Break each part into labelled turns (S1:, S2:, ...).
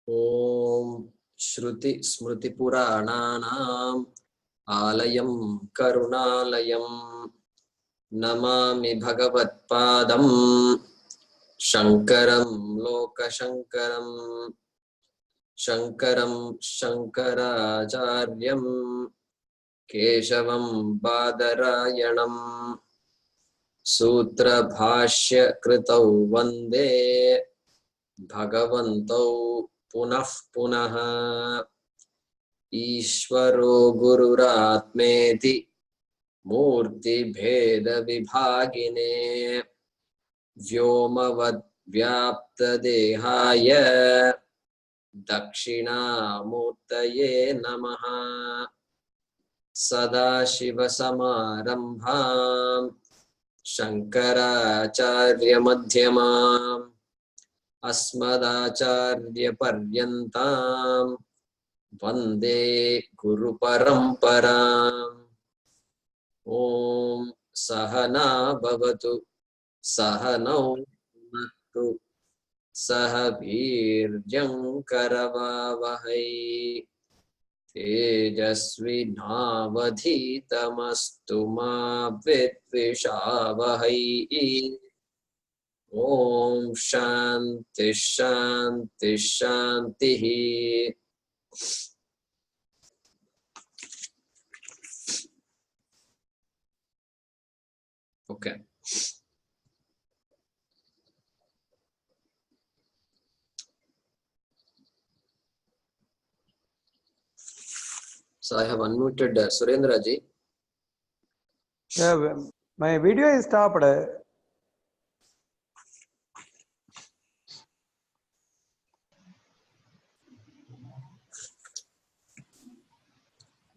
S1: Om Shruti Smriti Purananam Alayam Karunalayam Namami Bhagavatpadam Shankaram Lokashankaram Shankaram Shankaracharyam Keshavam Badarayanam Sutra Bhashya Kritau Vande Bhagavantau Punah Punaha Ishvaro Gururatmeti Murti Bheda Vibhagine Vyomavad Vyapta Dehaya Dakshina Murtaye Namaha Sadashiva Samarambham Shankaracharya Madhyamam Asmadacharya Paryantam Vande Guru Paramparam. Om Sahana Bhavatu Sahanau Bhunaktu Sahabhirjam Karavavahai Tejasvi Navadhitamastu ma Vidvishavahai. Om Shanti Shanti Shanti. Okay. So I have unmuted Surendra ji.
S2: Yeah, my video is stopped.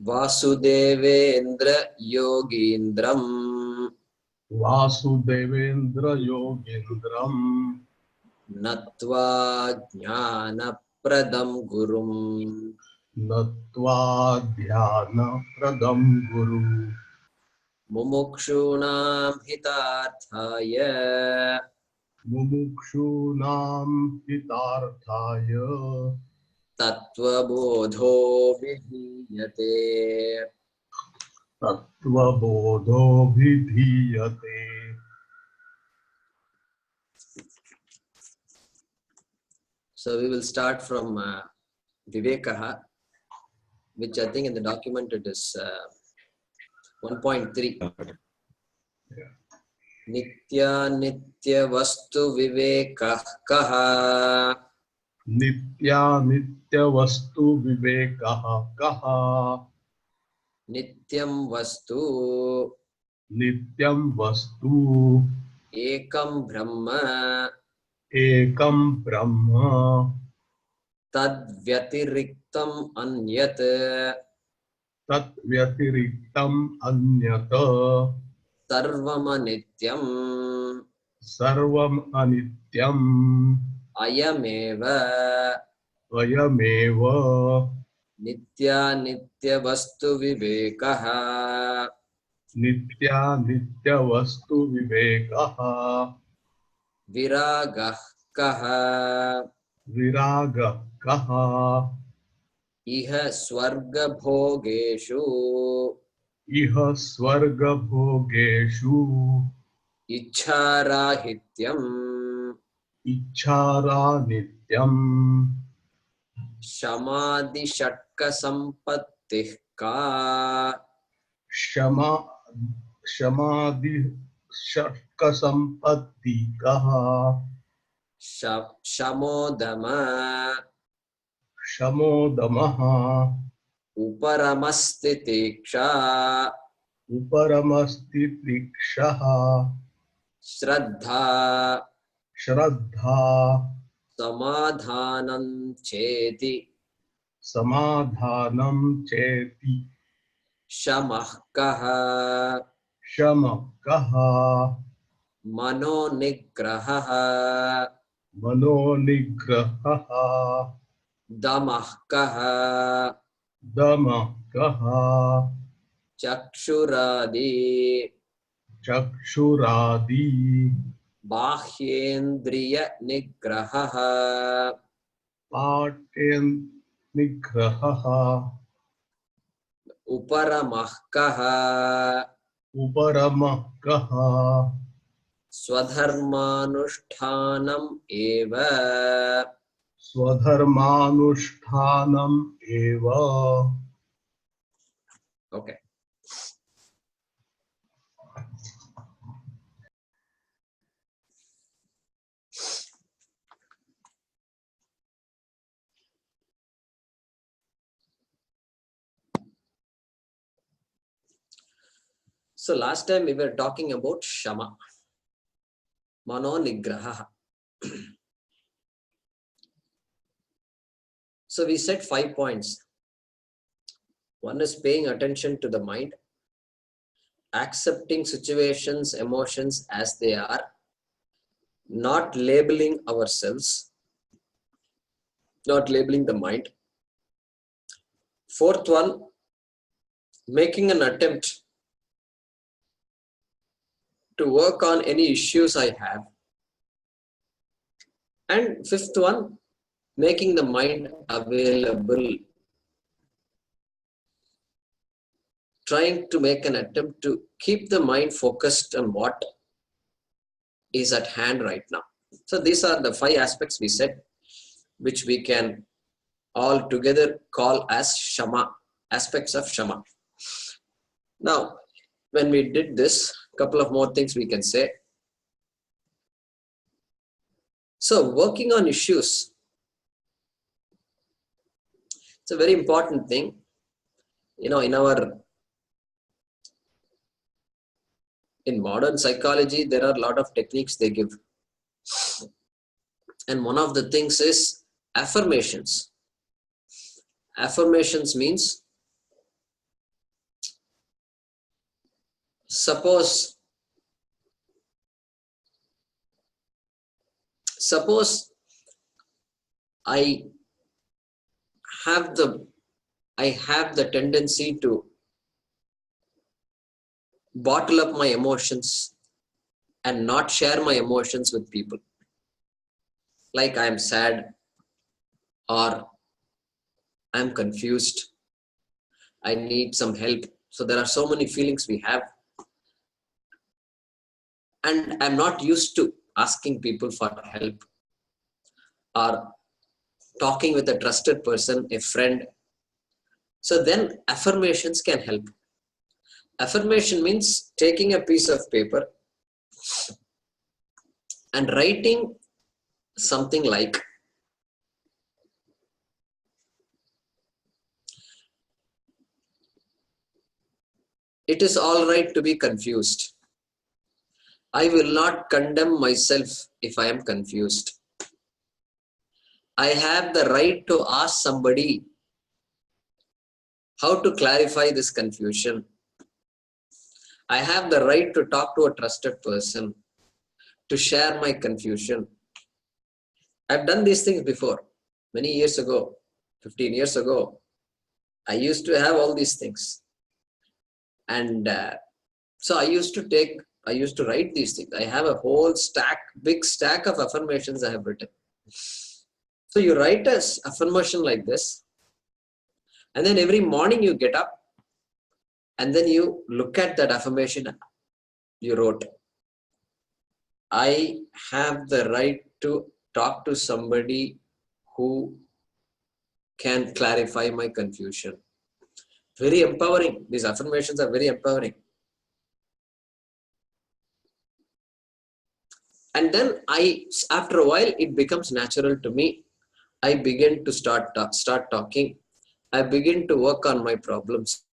S1: Vasudevendra Yogindram
S3: Vasudevendra Yogindram
S1: Natva Jnana Pradam Gurum
S3: Natva Dhyana Pradam Guru
S1: Mumukshunam Hitarthaya
S3: Mumukshunam Hitarthaya
S1: Tattvabodho Vidhiyate.
S3: Tattvabodha Vidhiyate.
S1: So we will start from Vivekaha, which I think in the document it is 1.3. Nitya Nitya Vastu Vivekah Kaha.
S3: Nitya Nitya Vastu Vivekaha Kaha.
S1: Nityam Vastu
S3: Nityam Vastu
S1: Ekam Brahma
S3: Ekam Brahma
S1: Tadvyatiriktam Anyat
S3: Tat Vyatiriktam Anyata
S1: Sarvama Nityam
S3: Sarvam Anityam
S1: Ayameva
S3: Vayameva
S1: Nitya Nitya Vastu Vivekaha
S3: Nitya Nitya Vastu Vivekaha
S1: Viragah Kaha
S3: Viraga Kaha
S1: Iha Swarga Bhogeshu
S3: Iha Swarga Bhogeshu
S1: Ichharahityam
S3: Ichhara Nityam
S1: Shamadhi Shatka Sampattih Ka
S3: Shamadhi Shakka Sampatti Kaha
S1: Shamodama
S3: Shamodamaha
S1: Uparamastitiksha
S3: Uparamastitikshaha
S1: Shraddha
S3: Shraddha
S1: Samadhanam Cheti
S3: Samadhanam Cheti
S1: Shamah Kaha
S3: Shamakaha
S1: Mano Nigraha
S3: Mano Nigraha
S1: Damah Kaha
S3: Damakaha
S1: Chakshuradi
S3: Chakshuradi
S1: Bahyendriya Nigraha
S3: Paten Nigraha.
S1: Uparamahkaha
S3: Uparamakaha.
S1: Swadharmanushtanam eva.
S3: Swadharmanushtanam eva.
S1: Okay. So last time we were talking about Shama, Mano Nigraha. So we said 5 points. One is paying attention to the mind, accepting situations, emotions as they are, not labeling ourselves, not labeling the mind. Fourth one, making an attempt to work on any issues I have. And fifth one, making the mind available, trying to make an attempt to keep the mind focused on what is at hand right now. So these are the 5 aspects we said, which we can all together call as Shama, aspects of Shama. Now, when we did this, a couple of more things we can say. So working on issues, it's a very important thing. In modern psychology, there are a lot of techniques they give. And one of the things is affirmations. Affirmations means, suppose I have the tendency to bottle up my emotions and not share my emotions with people. Like I'm sad, or I'm confused, I need some help. So there are so many feelings we have. And I'm not used to asking people for help or talking with a trusted person, a friend. So then affirmations can help. Affirmation means taking a piece of paper and writing something like, it is all right to be confused. I will not condemn myself if I am confused. I have the right to ask somebody how to clarify this confusion. I have the right to talk to a trusted person to share my confusion. I've done these things before, many years ago, 15 years ago. I used to have all these things. And so I used to write these things. I have a whole big stack of affirmations I have written. So you write an affirmation like this, and then every morning you get up, and then you look at that affirmation you wrote. I have the right to talk to somebody who can clarify my confusion. Very empowering. These affirmations are very empowering. And then after a while, it becomes natural to me. I begin to start talking. I begin to work on my problems.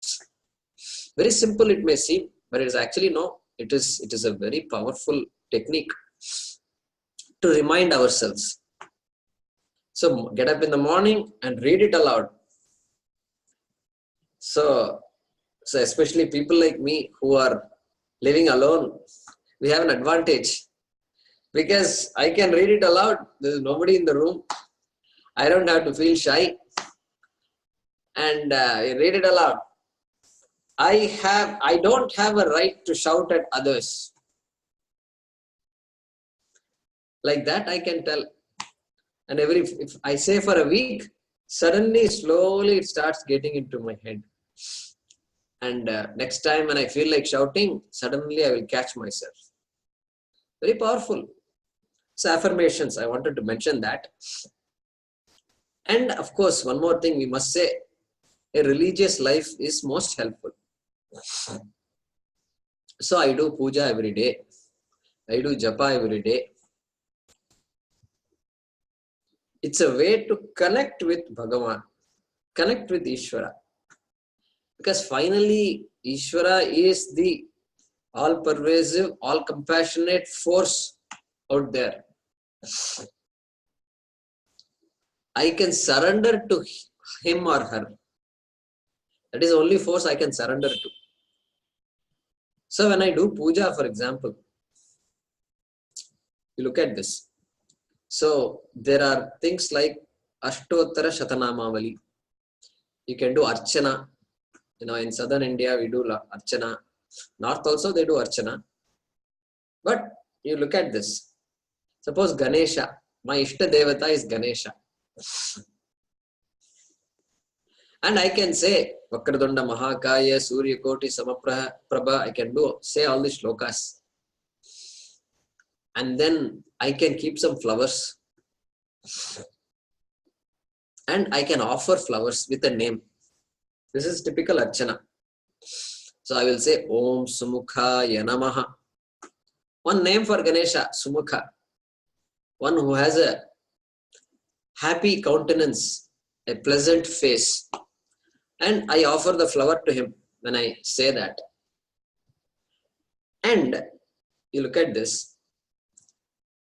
S1: Very simple it may seem, but it is actually no. It is a very powerful technique to remind ourselves. So get up in the morning and read it aloud. So especially people like me who are living alone, we have an advantage because I can read it aloud. There is nobody in the room. I don't have to feel shy, and read it aloud. I don't have a right to shout at others. Like that I can tell. And if I say for a week, suddenly, slowly, it starts getting into my head. And next time when I feel like shouting, suddenly I will catch myself. Very powerful. So affirmations, I wanted to mention that. And of course, one more thing we must say, a religious life is most helpful. So I do puja every day. I do japa every day. It's a way to connect with Bhagavan, connect with Ishvara. Because finally, Ishvara is the all-pervasive, all-compassionate force out there. I can surrender to him or her. That is the only force I can surrender to. So when I do puja, for example, you look at this. So there are things like Ashtottara Shatanamavali. You can do Archana. In southern India, we do Archana. North also, they do Archana. But you look at this. Suppose Ganesha. My Ishta Devata is Ganesha. And I can say, Vakradunda Mahakaya, Surya Koti, Samaprabha, I can say all these shlokas. And then I can keep some flowers. And I can offer flowers with a name. This is typical Archana. So I will say, Om Sumukhaya Namaha. One name for Ganesha, Sumukha. One who has a happy countenance, a pleasant face. And I offer the flower to him when I say that. And you look at this.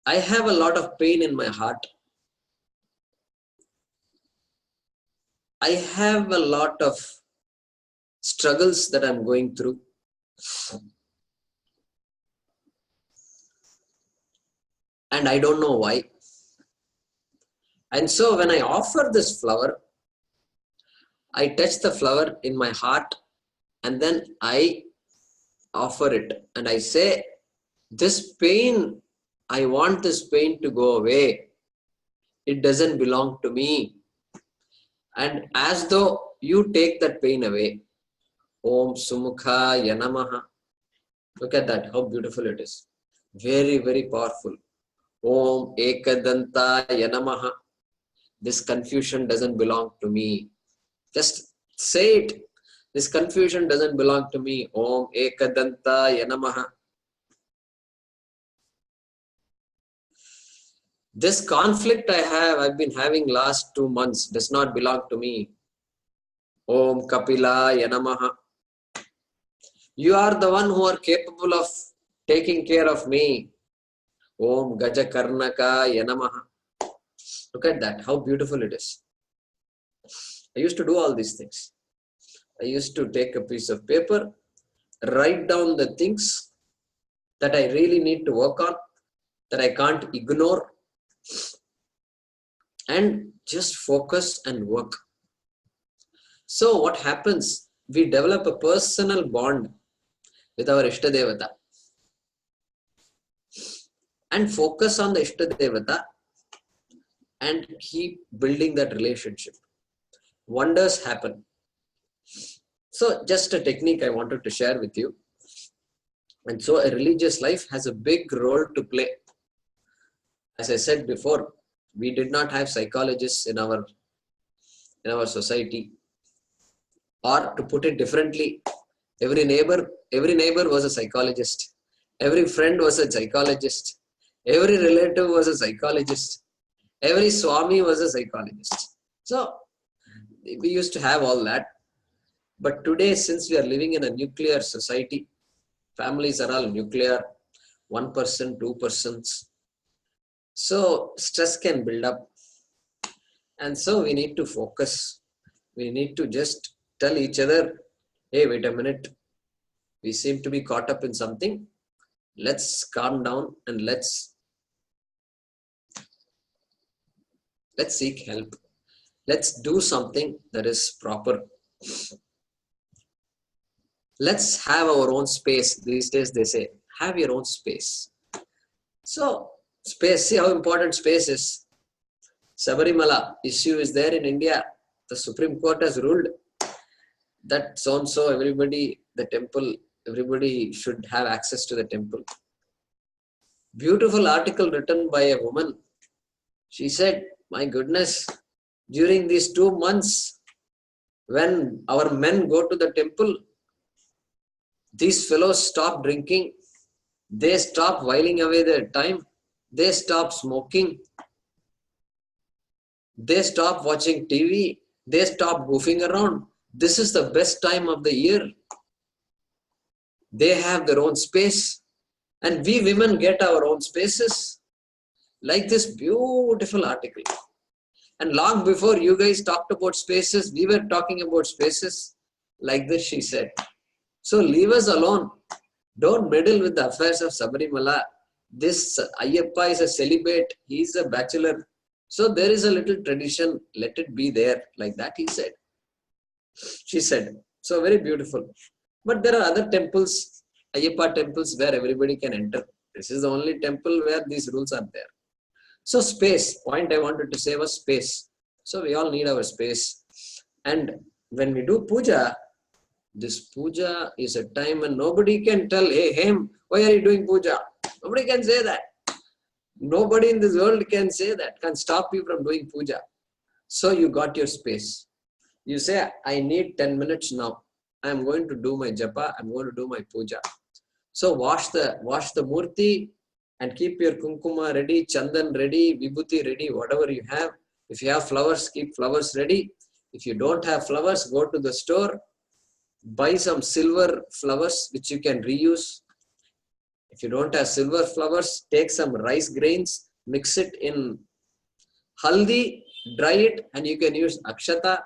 S1: I have a lot of pain in my heart. I have a lot of struggles that I'm going through. And I don't know why. And so when I offer this flower, I touch the flower in my heart and then I offer it. And I say, this pain, I want this pain to go away. It doesn't belong to me. And as though you take that pain away. Om Sumukhaya Namaha. Look at that, how beautiful it is. Very, very powerful. Om Ekadantaya Namaha. This confusion doesn't belong to me. Just say it. This confusion doesn't belong to me. Om Ekadantaya Namaha. This conflict I've been having last 2 months does not belong to me. Om Kapilaya Namaha. You are the one who are capable of taking care of me. Om Gajakarnakaya Namaha. Look at that, how beautiful it is. I used to do all these things. I used to take a piece of paper, write down the things that I really need to work on, that I can't ignore, and just focus and work. So what happens? We develop a personal bond with our Ishta Devata and focus on the Ishta Devata and keep building that relationship. Wonders happen. So just a technique I wanted to share with you. And so a religious life has a big role to play. As I said before, we did not have psychologists in our society. Or to put it differently, every neighbor was a psychologist. Every friend was a psychologist. Every relative was a psychologist. Every Swami was a psychologist. So we used to have all that. But today, since we are living in a nuclear society, families are all nuclear, one person, two persons. So stress can build up. And so we need to focus. We need to just tell each other, hey, wait a minute. We seem to be caught up in something. Let's calm down and let's seek help. Let's do something that is proper. Let's have our own space. These days they say, have your own space. So space, see how important space is. Sabarimala issue is there in India. The Supreme Court has ruled that so and so everybody, the temple, everybody should have access to the temple. Beautiful article written by a woman. She said, my goodness, during these 2 months, when our men go to the temple, these fellows stop drinking, they stop whiling away their time, they stop smoking, they stop watching TV, they stop goofing around. This is the best time of the year. They have their own space, and we women get our own spaces. Like this beautiful article. And long before you guys talked about spaces, we were talking about spaces. Like this, she said. So leave us alone. Don't meddle with the affairs of Sabarimala. This Ayyappa is a celibate. He is a bachelor. So there is a little tradition. Let it be there. Like that, he said. She said. So very beautiful. But there are other temples, Ayyappa temples, where everybody can enter. This is the only temple where these rules are there. So space, point I wanted to say was space. So we all need our space. And when we do puja, this puja is a time when nobody can tell, hey, Hem, why are you doing puja? Nobody can say that. Nobody in this world can say that, can stop you from doing puja. So you got your space. You say, I need 10 minutes now. I'm going to do my japa. I'm going to do my puja. So wash the murti and keep your kumkuma ready, chandan ready, vibhuti ready, whatever you have. If you have flowers, keep flowers ready. If you don't have flowers, go to the store, buy some silver flowers which you can reuse. If you don't have silver flowers, take some rice grains, mix it in haldi, dry it, and you can use akshata.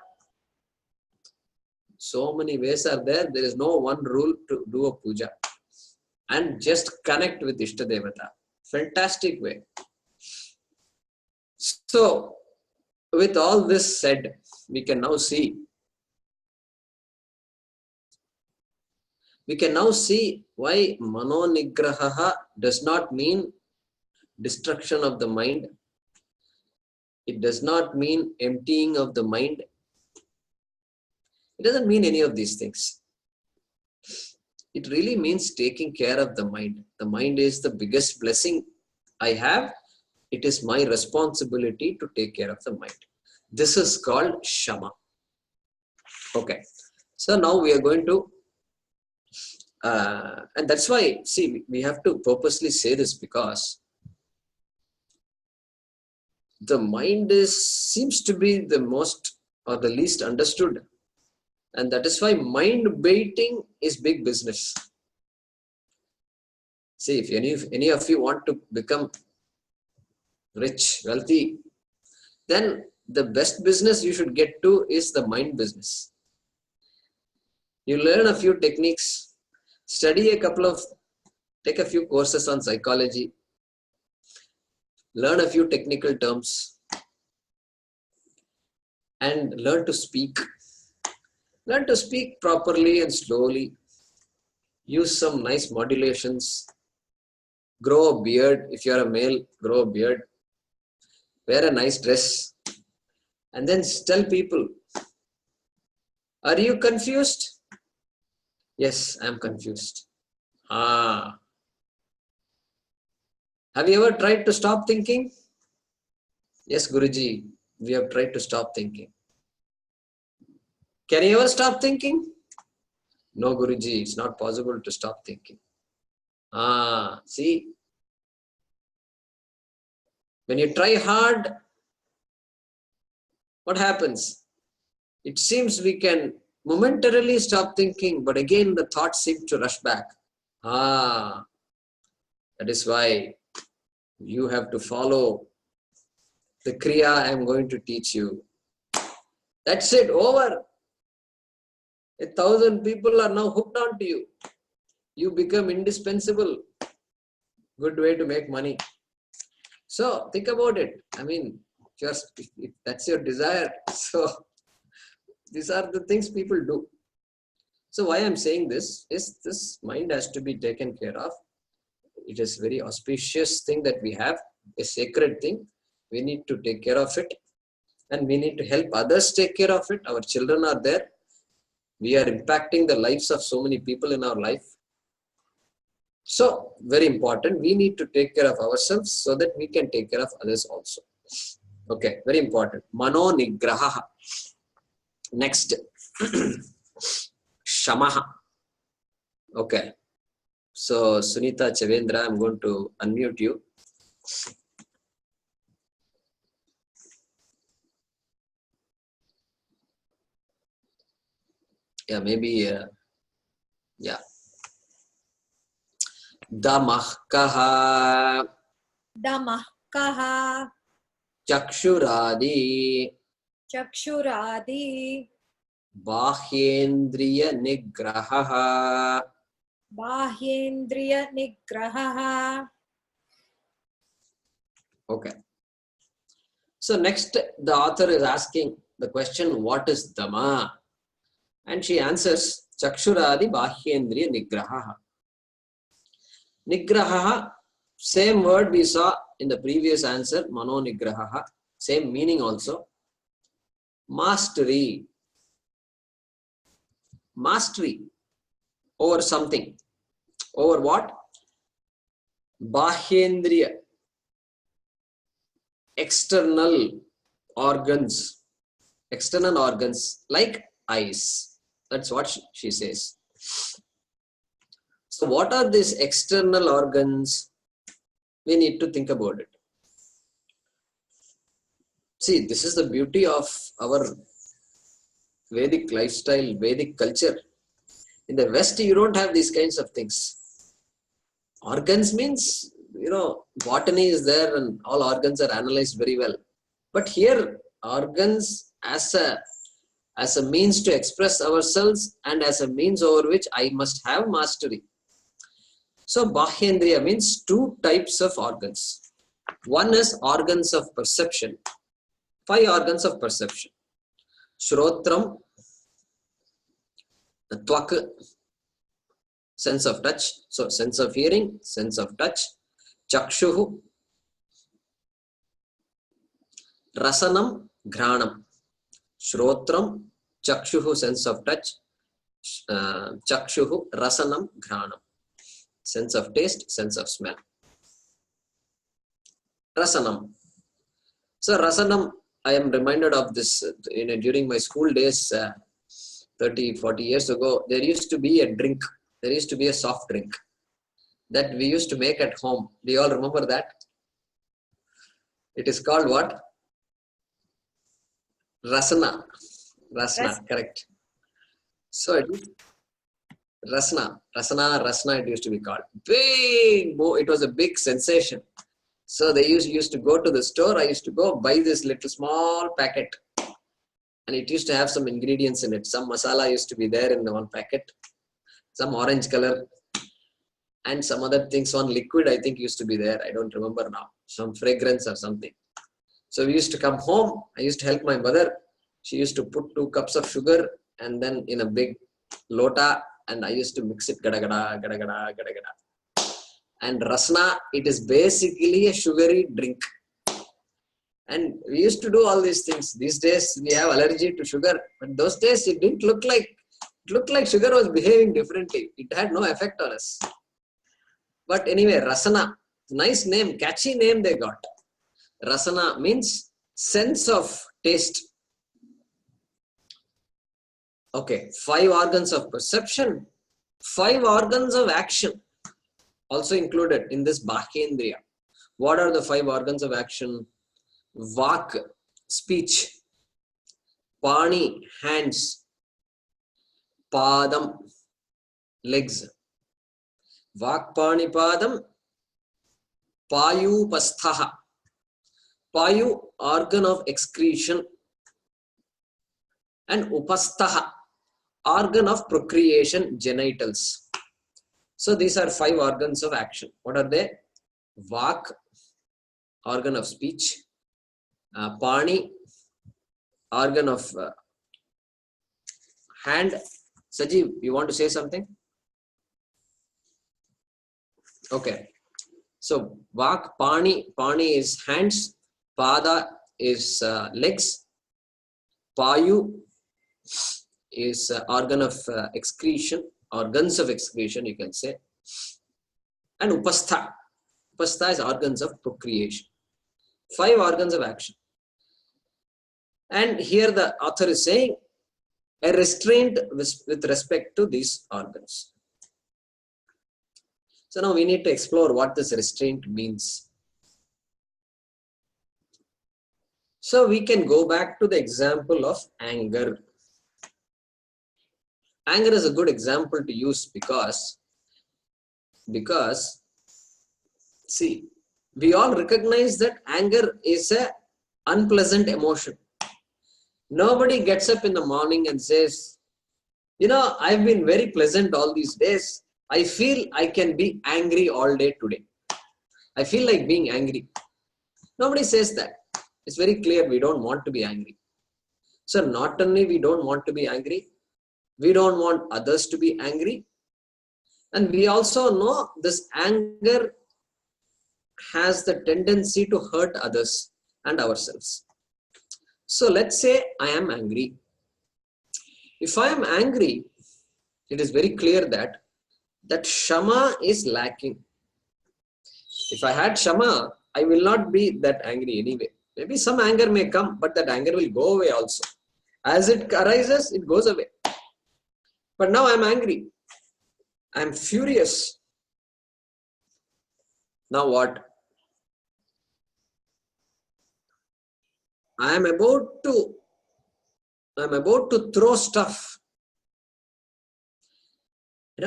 S1: So many ways are there. There is no one rule to do a puja. And just connect with Ishtadevata. Fantastic way. So, with all this said, we can now see why Mano Nigraha does not mean destruction of the mind. It does not mean emptying of the mind. It doesn't mean any of these things. It really means taking care of the mind. The mind is the biggest blessing I have. It is my responsibility to take care of the mind. This is called Shama. Okay. So now we are going to, and that's why, see, we have to purposely say this because the mind seems to be the most or the least understood. And that is why mind baiting is big business. See, if any of you want to become rich, wealthy, then the best business you should get to is the mind business. You learn a few techniques, take a few courses on psychology, learn a few technical terms, and learn to speak. Learn to speak properly and slowly. Use some nice modulations. Grow a beard. If you're a male, grow a beard. Wear a nice dress. And then tell people, are you confused? Yes, I'm confused. Have you ever tried to stop thinking? Yes, Guruji, we have tried to stop thinking. Can you ever stop thinking? No, Guruji, it's not possible to stop thinking. See, when you try hard, what happens? It seems we can momentarily stop thinking, but again the thoughts seem to rush back. That is why you have to follow the Kriya I am going to teach you. That's it, over. 1,000 people are now hooked on to you. You become indispensable. Good way to make money. So think about it. I mean, just if that's your desire. So these are the things people do. So why I'm saying this is this mind has to be taken care of. It is very auspicious thing that we have, a sacred thing. We need to take care of it. and we need to help others take care of it. Our children are there. We are impacting the lives of so many people in our life. So, very important. We need to take care of ourselves so that we can take care of others also. Okay, very important. Mano nigraha. Next, shamaha. Okay. So, Sunita Chavendra, I'm going to unmute you. Yeah, maybe, yeah. Damahkaha.
S4: Damahkaha.
S1: Chakshuradi.
S4: Chakshuradi.
S1: Bahyendriya nigraha.
S4: Bahyendriya nigraha.
S1: Okay. So next, the author is asking the question, what is Dhamma? And she answers, Chakshuradi Bahyendriya Nigraha. Nigraha, same word we saw in the previous answer, Mano Nigraha, same meaning also. Mastery. Mastery over something. Over what? Bahyendriya. External organs. External organs like eyes. That's what she says. So what are these external organs? We need to think about it. See, this is the beauty of our Vedic lifestyle, Vedic culture. In the West, you don't have these kinds of things. Organs means, botany is there and all organs are analyzed very well. But here, organs as a means to express ourselves and as a means over which I must have mastery. So, Bahyendriya means two types of organs. One is organs of perception. 5 organs of perception. Shrotram, Tvak, sense of touch. So, sense of hearing, sense of touch. Chakshuhu, Rasanam, Granam. Shrotram, Chakshuhu, sense of touch. Chakshuhu, Rasanam, Granam. Sense of taste, sense of smell. Rasanam. So, Rasanam, I am reminded of this during my school days 30, 40 years ago. There used to be a drink. There used to be a soft drink that we used to make at home. Do you all remember that? It is called what? Rasana. Rasana, correct. So it is Rasana, it used to be called. It was a big sensation. So they used to go to the store. I used to go buy this little small packet. And it used to have some ingredients in it. Some masala used to be there in the one packet. Some orange color. And some other things, one liquid I think used to be there. I don't remember now. Some fragrance or something. So we used to come home. I used to help my mother. She used to put 2 cups of sugar and then in a big lota, and I used to mix it gada gada gada gada gada gada. And rasna, it is basically a sugary drink. And we used to do all these things. These days we have allergy to sugar, but those days it didn't look like sugar was behaving differently. It had no effect on us. But anyway, rasana, nice name, catchy name they got. Rasana means sense of taste. Okay, 5 organs of perception, 5 organs of action also included in this Bahyendriya. What are the 5 organs of action? Vak, speech. Pani, hands. Padam, legs. Vak, pani, padam. Payu, pasthaha. Payu, organ of excretion. And upasthaha, organ of procreation, genitals. So these are 5 organs of action. What are they? Vak, organ of speech. Pani, organ of hand. Sajeev, you want to say something? Okay. So Vak, Pani is hands. Pada is legs. Payu is organ of excretion, organs of excretion, you can say. And Upastha. Upastha is organs of procreation. 5 organs of action. And here the author is saying a restraint with respect to these organs. So now we need to explore what this restraint means. So we can go back to the example of anger. Anger is a good example to use because see, we all recognize that anger is an unpleasant emotion. Nobody gets up in the morning and says, I've been very pleasant all these days. I feel I can be angry all day today. I feel like being angry. Nobody says that. It's very clear we don't want to be angry. So not only we don't want to be angry, we don't want others to be angry. And we also know this anger has the tendency to hurt others and ourselves. So let's say I am angry. If I am angry, it is very clear that Shama is lacking. If I had Shama, I will not be that angry anyway. Maybe some anger may come, but that anger will go away also. As it arises, it goes away. But now I am angry. I am furious. Now what? I am about to throw stuff.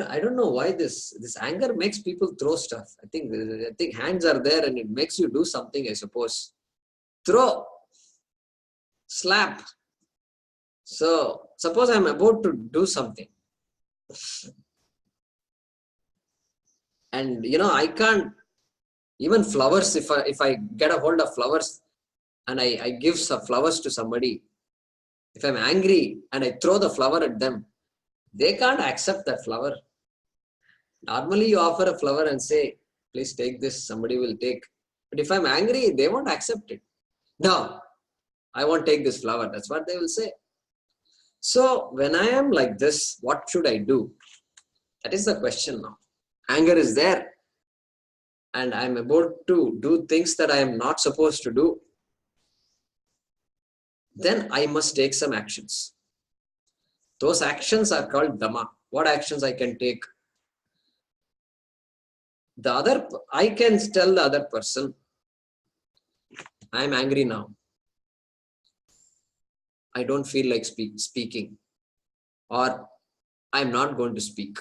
S1: I don't know why this anger makes people throw stuff. I think hands are there and it makes you do something, I suppose. Throw, slap. So suppose I am about to do something. And I can't, even flowers, if I get a hold of flowers and I give some flowers to somebody, if I'm angry and I throw the flower at them, they can't accept that flower. Normally you offer a flower and say, please take this, somebody will take. But if I'm angry, they won't accept it. No, I won't take this flower. That's what they will say. So when I am like this, what should I do? That is the question now. Anger is there and I'm about to do things that I am not supposed to do. Then I must take some actions. Those actions are called Dhamma. What actions I can take? I can tell the other person, I am angry now. I don't feel like speaking, or I am not going to speak.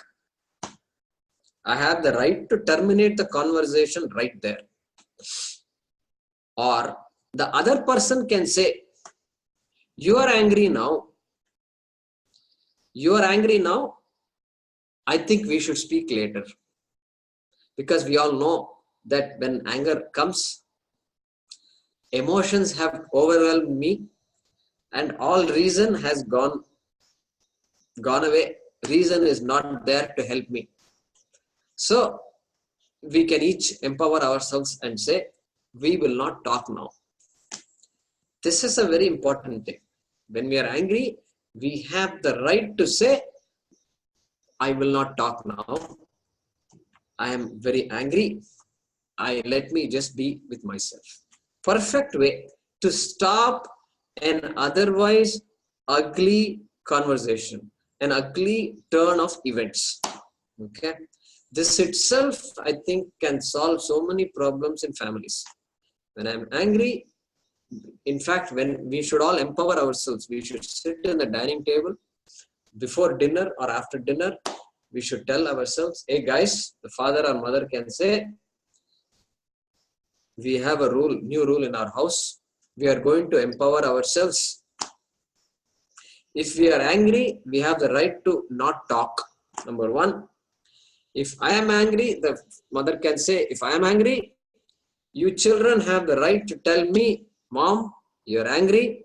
S1: I have the right to terminate the conversation right there. Or the other person can say, you are angry now. You are angry now. I think we should speak later. Because we all know that when anger comes, emotions have overwhelmed me and all reason has gone away. Reason is not there to help me. So we can each empower ourselves and say, we will not talk now. This is a very important thing. When we are angry, we have the right to say, I will not talk now. I am very angry. Let me just be with myself. Perfect way to stop an otherwise ugly conversation, an ugly turn of events. Okay. This itself, I think, can solve so many problems in families. When I'm angry, in fact, when we should all empower ourselves, we should sit in the dining table before dinner or after dinner. We should tell ourselves, hey guys, the father or mother can say, we have a new rule in our house. We are going to empower ourselves. If we are angry, we have the right to not talk. Number one. If I am angry, the mother can say, if I am angry, you children have the right to tell me, Mom, you're angry.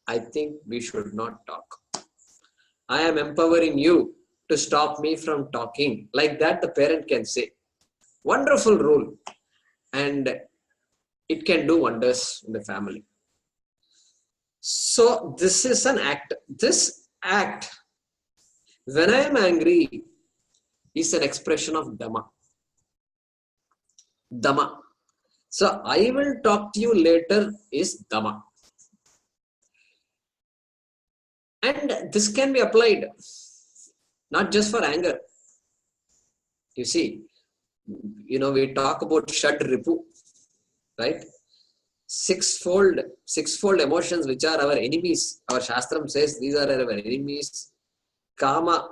S1: I think we should not talk. I am empowering you to stop me from talking. Like that, the parent can say. Wonderful rule. And it can do wonders in the family. So this is an act. This act, when I am angry, is an expression of Dhamma. Dhamma. So I will talk to you later is Dhamma. And this can be applied not just for anger. You see, we talk about Shad Ripu, right? Sixfold emotions which are our enemies. Our Shastram says these are our enemies. Kama,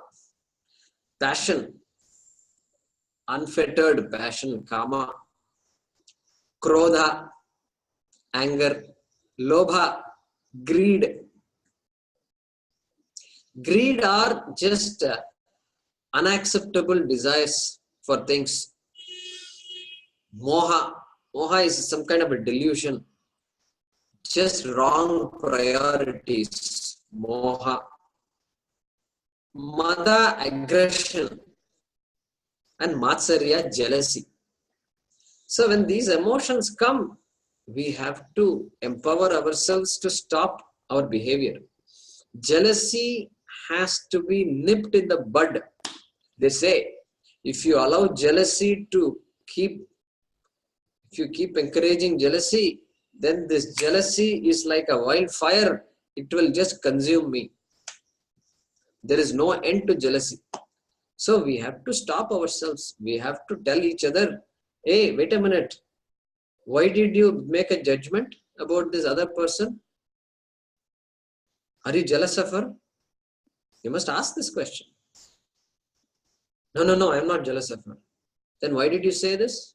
S1: passion, unfettered passion, kama. Krodha, anger. Lobha, greed. Greed are just unacceptable desires for things. Moha is some kind of a delusion. Just wrong priorities. Moha. Mada, aggression. And Matsarya, jealousy. So when these emotions come, we have to empower ourselves to stop our behavior. Jealousy has to be nipped in the bud. They say, if you allow jealousy to if you keep encouraging jealousy, then this jealousy is like a wildfire. It will just consume me. There is no end to jealousy. So we have to stop ourselves. We have to tell each other, hey, wait a minute. Why did you make a judgment about this other person? Are you jealous of her? You must ask this question. No, I am not jealous of her. Then why did you say this?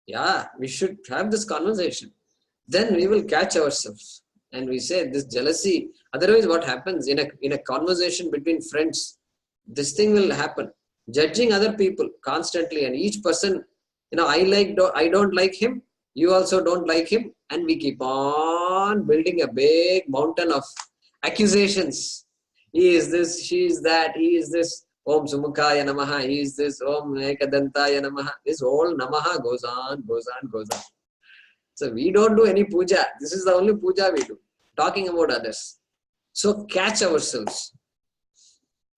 S1: Yeah, we should have this conversation. Then we will catch ourselves. And we say this jealousy. Otherwise, what happens in a conversation between friends? This thing will happen. Judging other people constantly, and each person, I don't like him. You also don't like him. And we keep on building a big mountain of accusations. He is this, she is that, he is this. Om Sumukhaya Namaha, he is this. Om Ekadantaya Namaha. This whole Namaha goes on. So we don't do any puja. This is the only puja we do. Talking about others. So catch ourselves.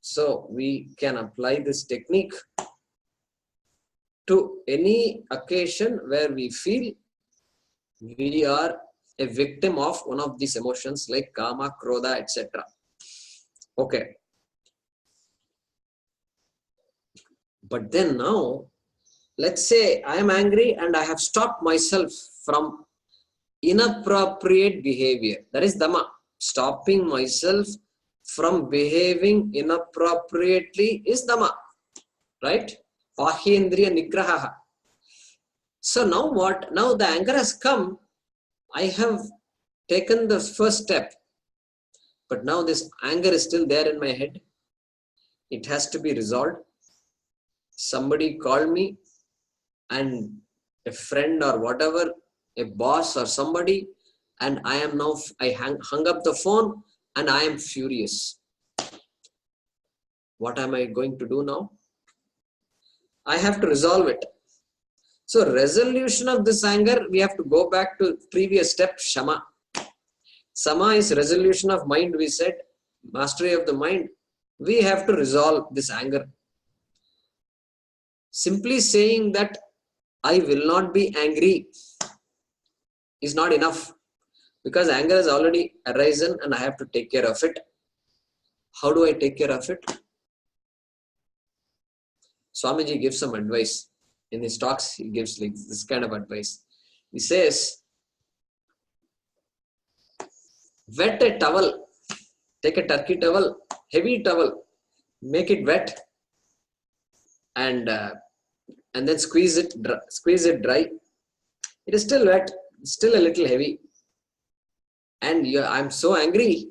S1: So we can apply this technique to any occasion where we feel we are a victim of one of these emotions like kama, krodha, etc. Okay. But then now, let's say I am angry and I have stopped myself from inappropriate behavior. That is Dhamma. Stopping myself from behaving inappropriately is Dhamma. Right? Pahyendriya nigraha. So now what? Now the anger has come. I have taken the first step. But now this anger is still there in my head. It has to be resolved. Somebody called me, and a friend or whatever, a boss or somebody, and I hung up the phone and I am furious. What am I going to do now? I have to resolve it. So resolution of this anger, we have to go back to previous step, Shama. Sama is resolution of mind, we said, mastery of the mind. We have to resolve this anger. Simply saying that I will not be angry is not enough, because anger has already arisen and I have to take care of it. How do I take care of it? Swamiji gives some advice. In his talks, he gives like this kind of advice. He says, wet a towel, take a turkey towel, heavy towel, make it wet, and then squeeze it dry. It is still wet, still a little heavy. And I'm so angry.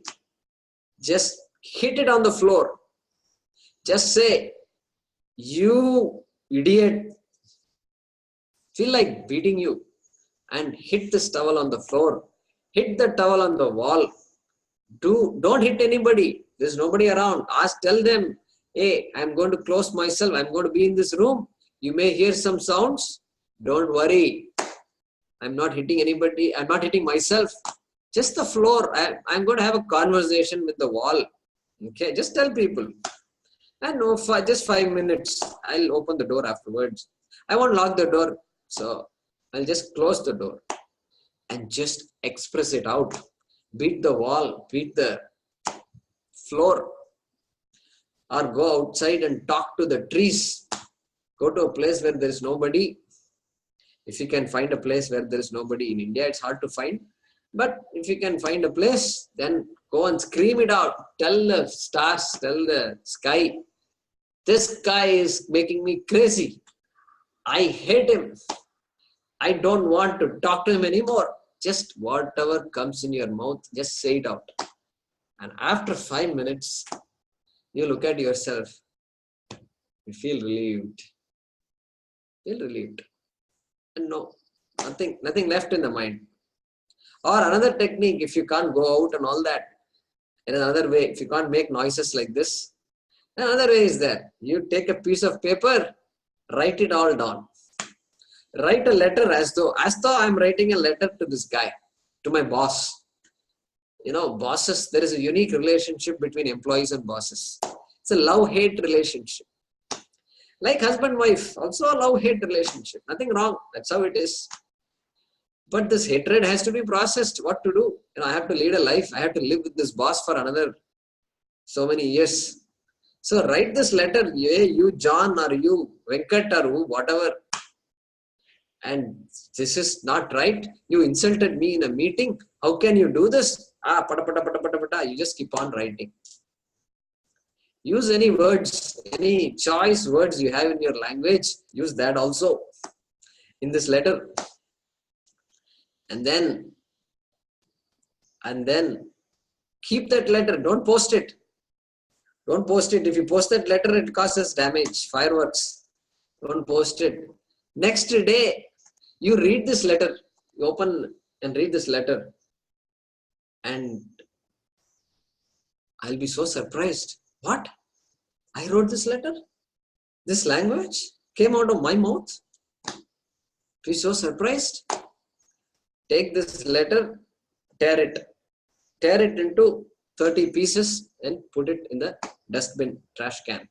S1: Just hit it on the floor. Just say, you idiot. Feel like beating you. And hit this towel on the floor. Hit the towel on the wall. Don't hit anybody. There's nobody around. Tell them, hey, I'm going to close myself. I'm going to be in this room. You may hear some sounds. Don't worry. I'm not hitting anybody. I'm not hitting myself. Just the floor. I'm going to have a conversation with the wall. Okay, just tell people. And no, for just 5 minutes. I'll open the door afterwards. I won't lock the door. So I'll just close the door and just express it out. Beat the wall, beat the floor, or go outside and talk to the trees. Go to a place where there is nobody. If you can find a place where there is nobody in India, it's hard to find. But if you can find a place, then go and scream it out. Tell the stars, tell the sky, this guy is making me crazy. I hate him. I don't want to talk to him anymore. Just whatever comes in your mouth, just say it out. And after 5 minutes, you look at yourself. You feel relieved. Feel relieved. And no, nothing left in the mind. Or another technique, if you can't go out and all that, in another way, if you can't make noises like this, another way is there. You take a piece of paper, write it all down. Write a letter as though I'm writing a letter to this guy, to my boss. You know, bosses, there is a unique relationship between employees and bosses. It's a love-hate relationship. Like husband-wife, also a love-hate relationship. Nothing wrong. That's how it is. But this hatred has to be processed. What to do? You know, I have to lead a life. I have to live with this boss for another so many years. So write this letter. You John or you Venkat or who, whatever. And this is not right. You insulted me in a meeting. How can you do this? You just keep on writing. Use any words, any choice words you have in your language. Use that also in this letter. And then keep that letter. Don't post it. Don't post it. If you post that letter, it causes damage, fireworks. Don't post it. Next day, you read this letter. You open and read this letter. And I'll be so surprised. What? I wrote this letter? This language came out of my mouth? Be so surprised. Take this letter, tear it into 30 pieces and put it in the dustbin, trash can.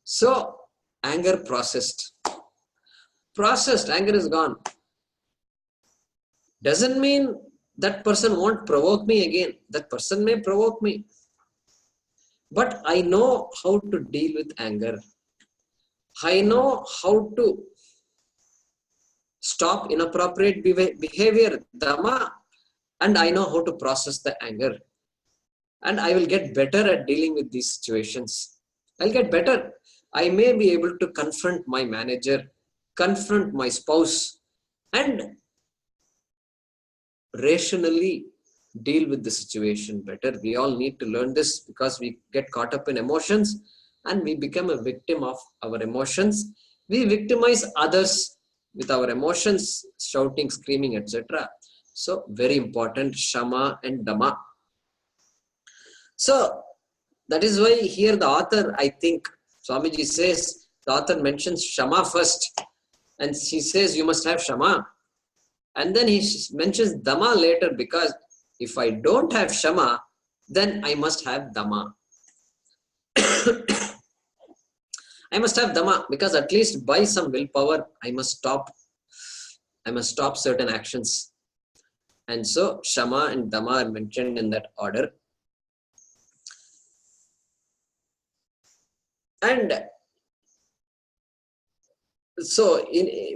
S1: So, anger processed. Anger is gone. Doesn't mean that person won't provoke me again. That person may provoke me. But I know how to deal with anger. I know how to stop inappropriate behavior, dhamma, and I know how to process the anger. And I will get better at dealing with these situations. I'll get better. I may be able to confront my manager, confront my spouse, and rationally deal with the situation better. We all need to learn this because we get caught up in emotions and we become a victim of our emotions. We victimize others with our emotions, shouting, screaming, etc. So, very important, Shama and Dhamma. So, that is why here the author, I think, Swamiji says, the author mentions Shama first. And he says, you must have Shama. And then he mentions Dhamma later because if I don't have Shama, then I must have Dhamma. I must have Dhamma because at least by some willpower, I must stop certain actions. And so Shama and Dhamma are mentioned in that order. And so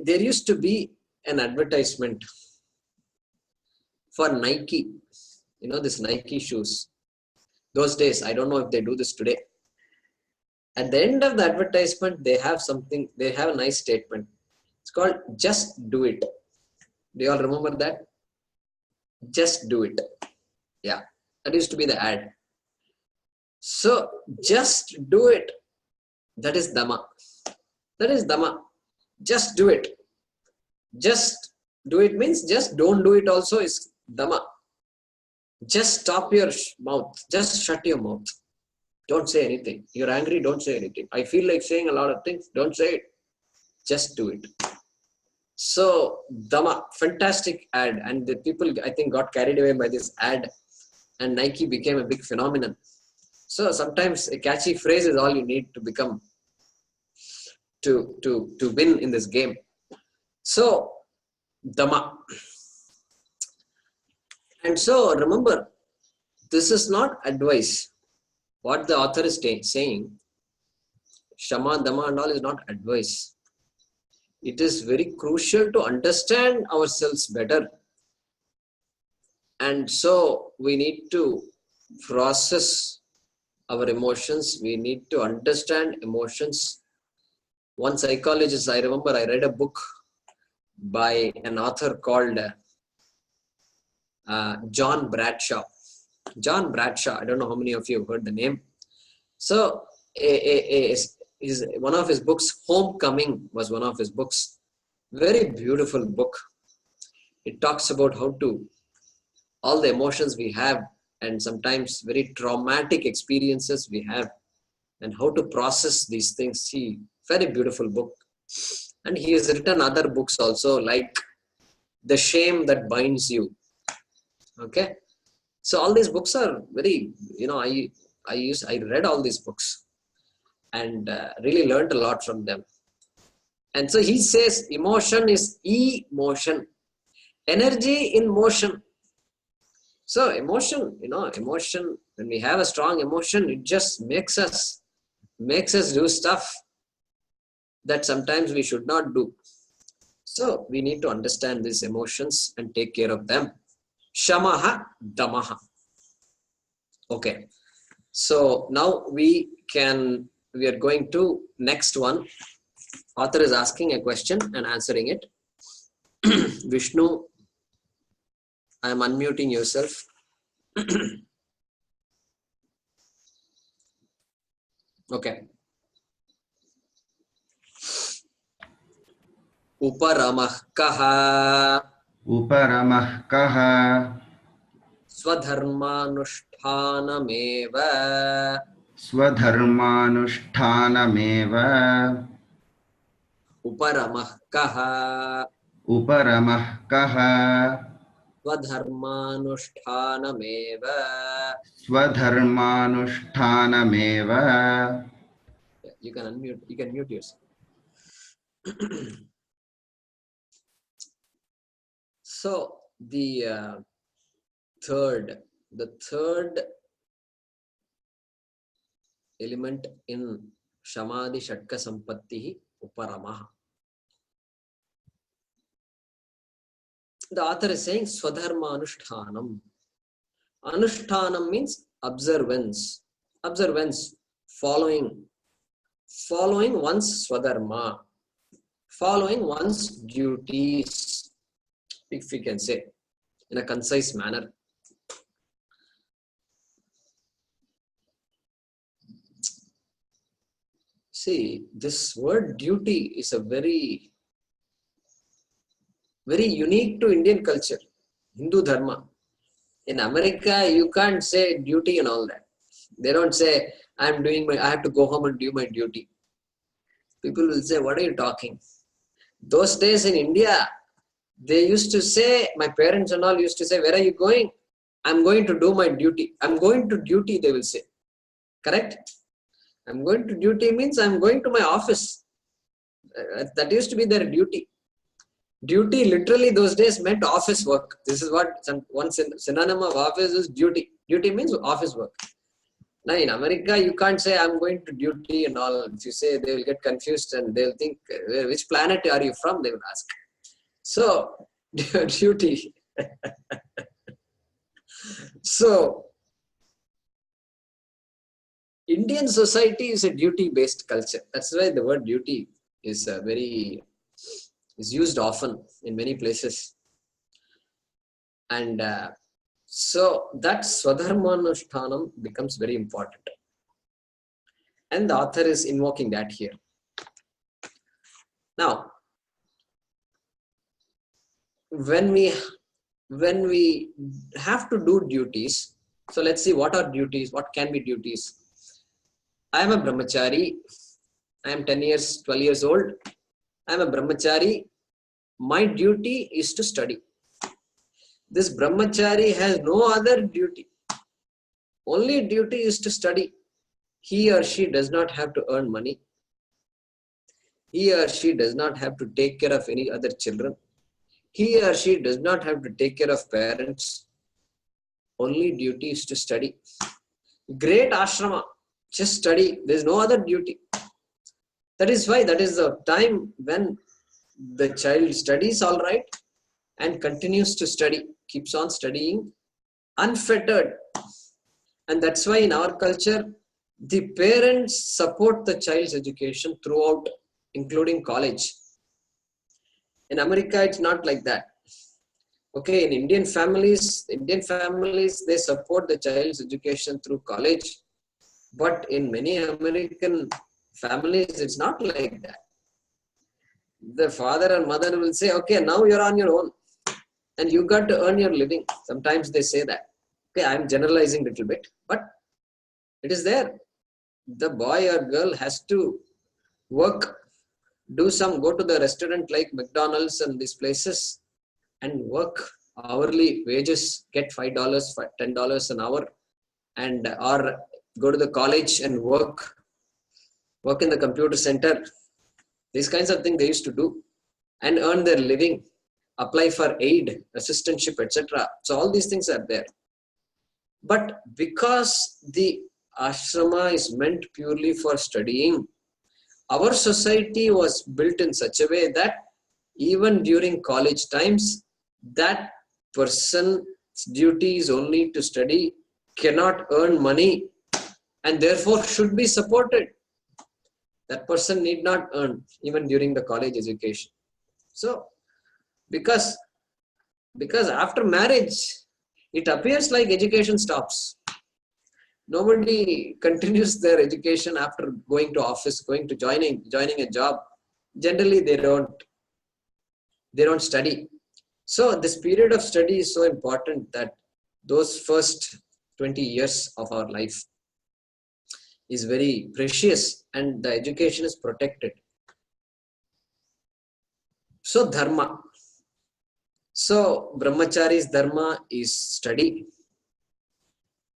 S1: there used to be an advertisement for Nike. You know, this Nike shoes. Those days, I don't know if they do this today. At the end of the advertisement, they have a nice statement. It's called, just do it. Do you all remember that? Just do it. Yeah, that used to be the ad. So, just do it. That is Dhamma. That is Dhamma. Just do it. Just do it means just don't do it also is Dhamma. Just stop your mouth. Just shut your mouth. Don't say anything. You're angry, don't say anything. I feel like saying a lot of things. Don't say it. Just do it. So Dhamma, fantastic ad, and the people I think got carried away by this ad, and Nike became a big phenomenon. So sometimes a catchy phrase is all you need to become to win in this game. So Dhamma. And so remember, this is not advice. What the author is saying, Shama, Dhamma and all is not advice. It is very crucial to understand ourselves better. And so we need to process our emotions. We need to understand emotions. One psychologist, I remember I read a book by an author called John Bradshaw. John Bradshaw, I don't know how many of you have heard the name. So one of his books, Homecoming, was one of his books. Very beautiful book. It talks about how to, all the emotions we have and sometimes very traumatic experiences we have and how to process these things. Very beautiful book. And he has written other books also, like The Shame That Binds You. Okay. So all these books are very, I read all these books and really learned a lot from them. And so he says emotion is emotion, energy in motion. So emotion, emotion, when we have a strong emotion, it just makes us do stuff that sometimes we should not do. So we need to understand these emotions and take care of them. Shamaha, Damaha. Okay. So now we are going to next one. Author is asking a question and answering it. Vishnu, I am unmuting yourself. Okay. Uparamah kaha
S5: Uparamah kaha
S1: swadharmanushtanameva
S5: swadharmanushtanameva
S1: Uparamah kaha
S5: Uparamah kaha
S1: swadharmanushtanameva.
S5: swadharmanushtanameva.
S1: You can unmute. You can mute yourself. So the third element in Shamadhi Shatka Sampattihi Uparamaha. The author is saying Swadharma Anushtanam. Anushtanam means observance. Observance, following one's Swadharma, following one's duties, if we can say, in a concise manner. See, this word duty is a very, very unique to Indian culture, Hindu Dharma. In America, you can't say duty and all that. They don't say, I have to go home and do my duty. People will say, what are you talking? Those days in India, they used to say, my parents and all used to say, where are you going? I'm going to do my duty. I'm going to duty, they will say. Correct? I'm going to duty means I'm going to my office. That used to be their duty. Duty literally those days meant office work. This is what one synonym of office is duty. Duty means office work. Now in America, you can't say I'm going to duty and all. If you say, they will get confused and they'll think, which planet are you from? They will ask. So, duty. So, Indian society is a duty-based culture. That's why the word duty is used often in many places. And so that Swadharmanushtanam becomes very important. And the author is invoking that here. Now, when we have to do duties, so let's see what are duties, what can be duties. I am a brahmachari. I am 10 years, 12 years old. I am a brahmachari. my duty is to study. This brahmachari has no other duty. Only duty is to study. He or she does not have to earn money. He or she does not have to take care of any other children. He or she does not have to take care of parents. Only duty is to study. Great ashrama, just study. There is no other duty. That is why, that is the time when the child studies all right and continues to study, keeps on studying unfettered. And that's why in our culture, the parents support the child's education throughout, including college. In America, it's not like that. Okay, in Indian families, they support the child's education through college. But in many American families, it's not like that. The father and mother will say, okay, now you're on your own and you got to earn your living. Sometimes they say that. Okay, I'm generalizing a little bit, but it is there. The boy or girl has to work, go to the restaurant like McDonald's and these places and work hourly wages, get $5, $10 an hour, and or go to the college and work in the computer center. These kinds of things they used to do and earn their living, apply for aid, assistantship, etc. So all these things are there. But because the ashrama is meant purely for studying, our society was built in such a way that even during college times, that person's duty is only to study, cannot earn money, and therefore should be supported. That person need not earn even during the college education. So, because after marriage, it appears like education stops. Nobody continues their education after going to office, joining a job. Generally, they don't study. So this period of study is so important, that those first 20 years of our life is very precious and the education is protected. So dharma. So brahmachari's dharma is study.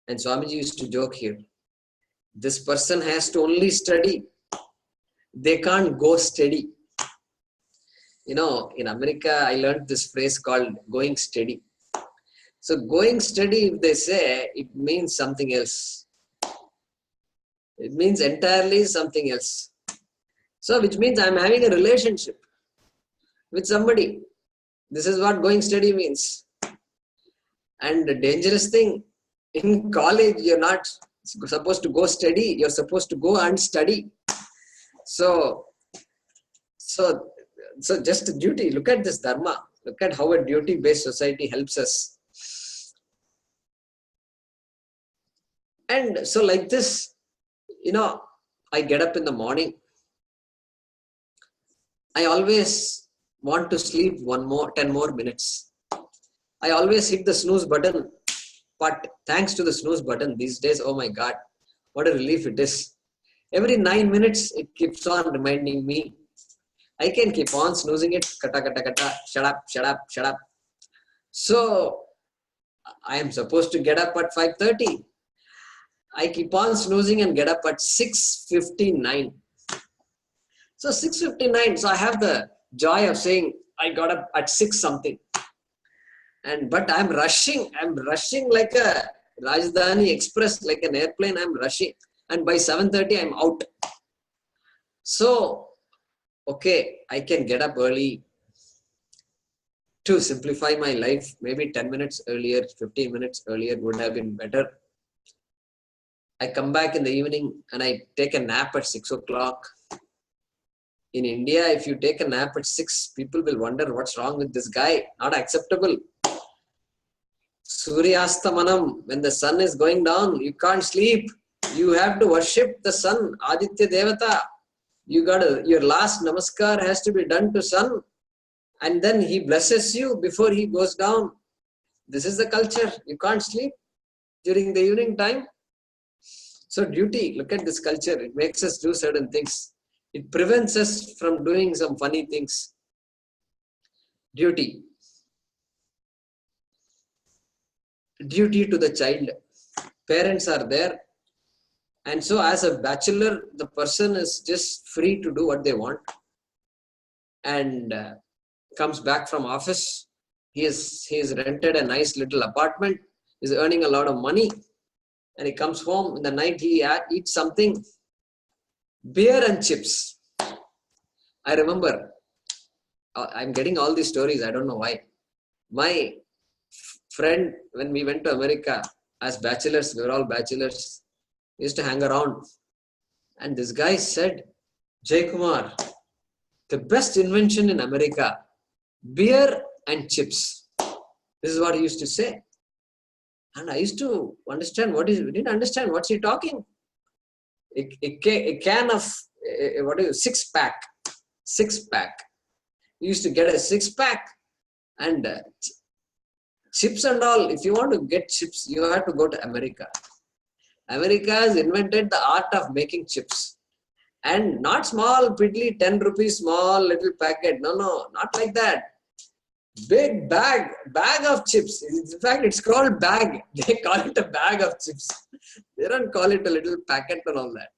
S1: And Swamiji used to joke here. This person has to only study. They can't go steady. You know, in America, I learned this phrase called going steady. So going steady, if they say, it means something else. It means entirely something else. So which means I'm having a relationship with somebody. This is what going steady means. And the dangerous thing, in college, you're not supposed to go steady. You're supposed to go and study. So just duty. Look at this dharma. Look at how a duty-based society helps us. And so like this, you know, I get up in the morning. I always want to sleep 10 more minutes. I always hit the snooze button. But thanks to the snooze button these days, oh my God, what a relief it is. Every 9 minutes, it keeps on reminding me. I can keep on snoozing it. Kata, kata, kata. Shut up, shut up, shut up. So, I am supposed to get up at 5:30. I keep on snoozing and get up at 6:59. So 6:59, so I have the joy of saying I got up at 6 something. But I'm rushing like a Rajdhani Express, like an airplane, I'm rushing. And by 7:30, I'm out. So, okay, I can get up early to simplify my life. Maybe 10 minutes earlier, 15 minutes earlier would have been better. I come back in the evening and I take a nap at 6 o'clock. In India, if you take a nap at 6, people will wonder what's wrong with this guy. Not acceptable. Suryastamanam, when the sun is going down, you can't sleep. You have to worship the sun, Aditya Devata. Your last namaskar has to be done to sun. And then he blesses you before he goes down. This is the culture. You can't sleep during the evening time. So duty, look at this culture. It makes us do certain things. It prevents us from doing some funny things. duty. Duty to the child. Parents are there. And so as a bachelor, the person is just free to do what they want. And comes back from office. He has rented a nice little apartment. Is earning a lot of money. And he comes home in the night, he eats something. Beer and chips. I remember, I'm getting all these stories, I don't know why. My friend, when we went to America as bachelors, we were all bachelors, we used to hang around. And this guy said, Jayakumar, the best invention in America, beer and chips. This is what he used to say. And I used to understand we didn't understand what's he talking. A can of, six-pack. You used to get a six-pack and chips and all. If you want to get chips, you have to go to America. America has invented the art of making chips. And not small, piddly, 10 rupees small little packet. No, not like that. Big bag of chips. In fact, it's called bag. They call it a bag of chips. They don't call it a little packet and all that.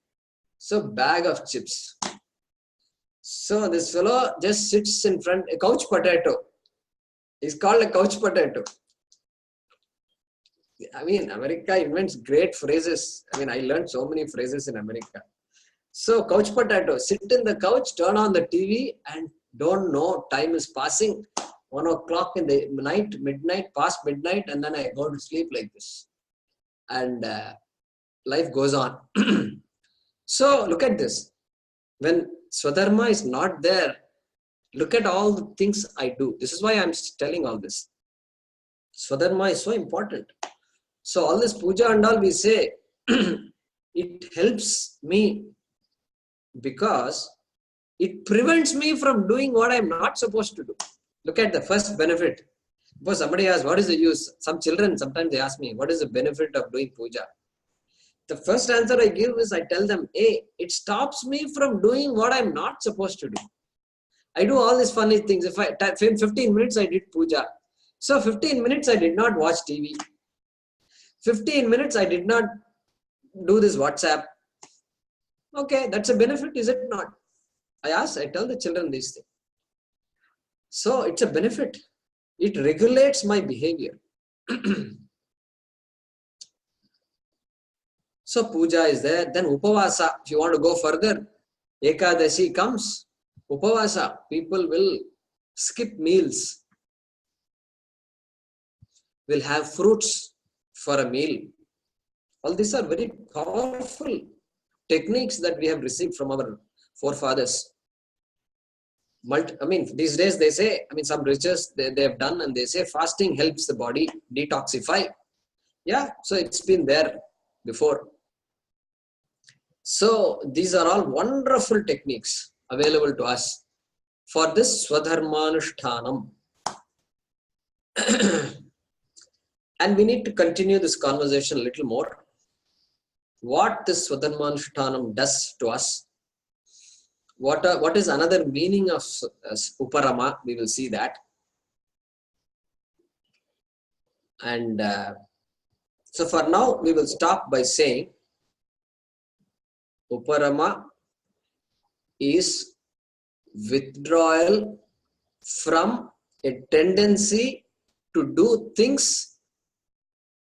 S1: So, bag of chips. So, this fellow just sits in front, a couch potato. It's called a couch potato. I mean, America invents great phrases. I mean, I learned so many phrases in America. So, couch potato, sit in the couch, turn on the TV and don't know, time is passing. 1 o'clock in the night, midnight, past midnight, and then I go to sleep like this. And life goes on. So, look at this. When Swadharma is not there, look at all the things I do. This is why I'm telling all this. Swadharma is so important. So, all this puja and all we say, it helps me because it prevents me from doing what I'm not supposed to do. Look at the first benefit. Before somebody asks, what is the use? Some children, sometimes they ask me, what is the benefit of doing puja? The first answer I give is, I tell them, hey, it stops me from doing what I'm not supposed to do. I do all these funny things. If I 15 minutes I did puja. So 15 minutes I did not watch TV. 15 minutes I did not do this WhatsApp. Okay, that's a benefit, is it not? I tell the children these things. So it's a benefit. It regulates my behavior. So puja is there. Then upavasa. If you want to go further, Ekadashi comes. Upavasa. People will skip meals. Will have fruits for a meal. All these are very powerful techniques that we have received from our forefathers. These days they say, some research they have done and they say fasting helps the body detoxify. Yeah, so it's been there before. So these are all wonderful techniques available to us for this Swadharmanushthanam. And we need to continue this conversation a little more. What this Swadharmanushthanam does to us. What is another meaning of Uparama? We will see that. And so for now, we will stop by saying Uparama is withdrawal from a tendency to do things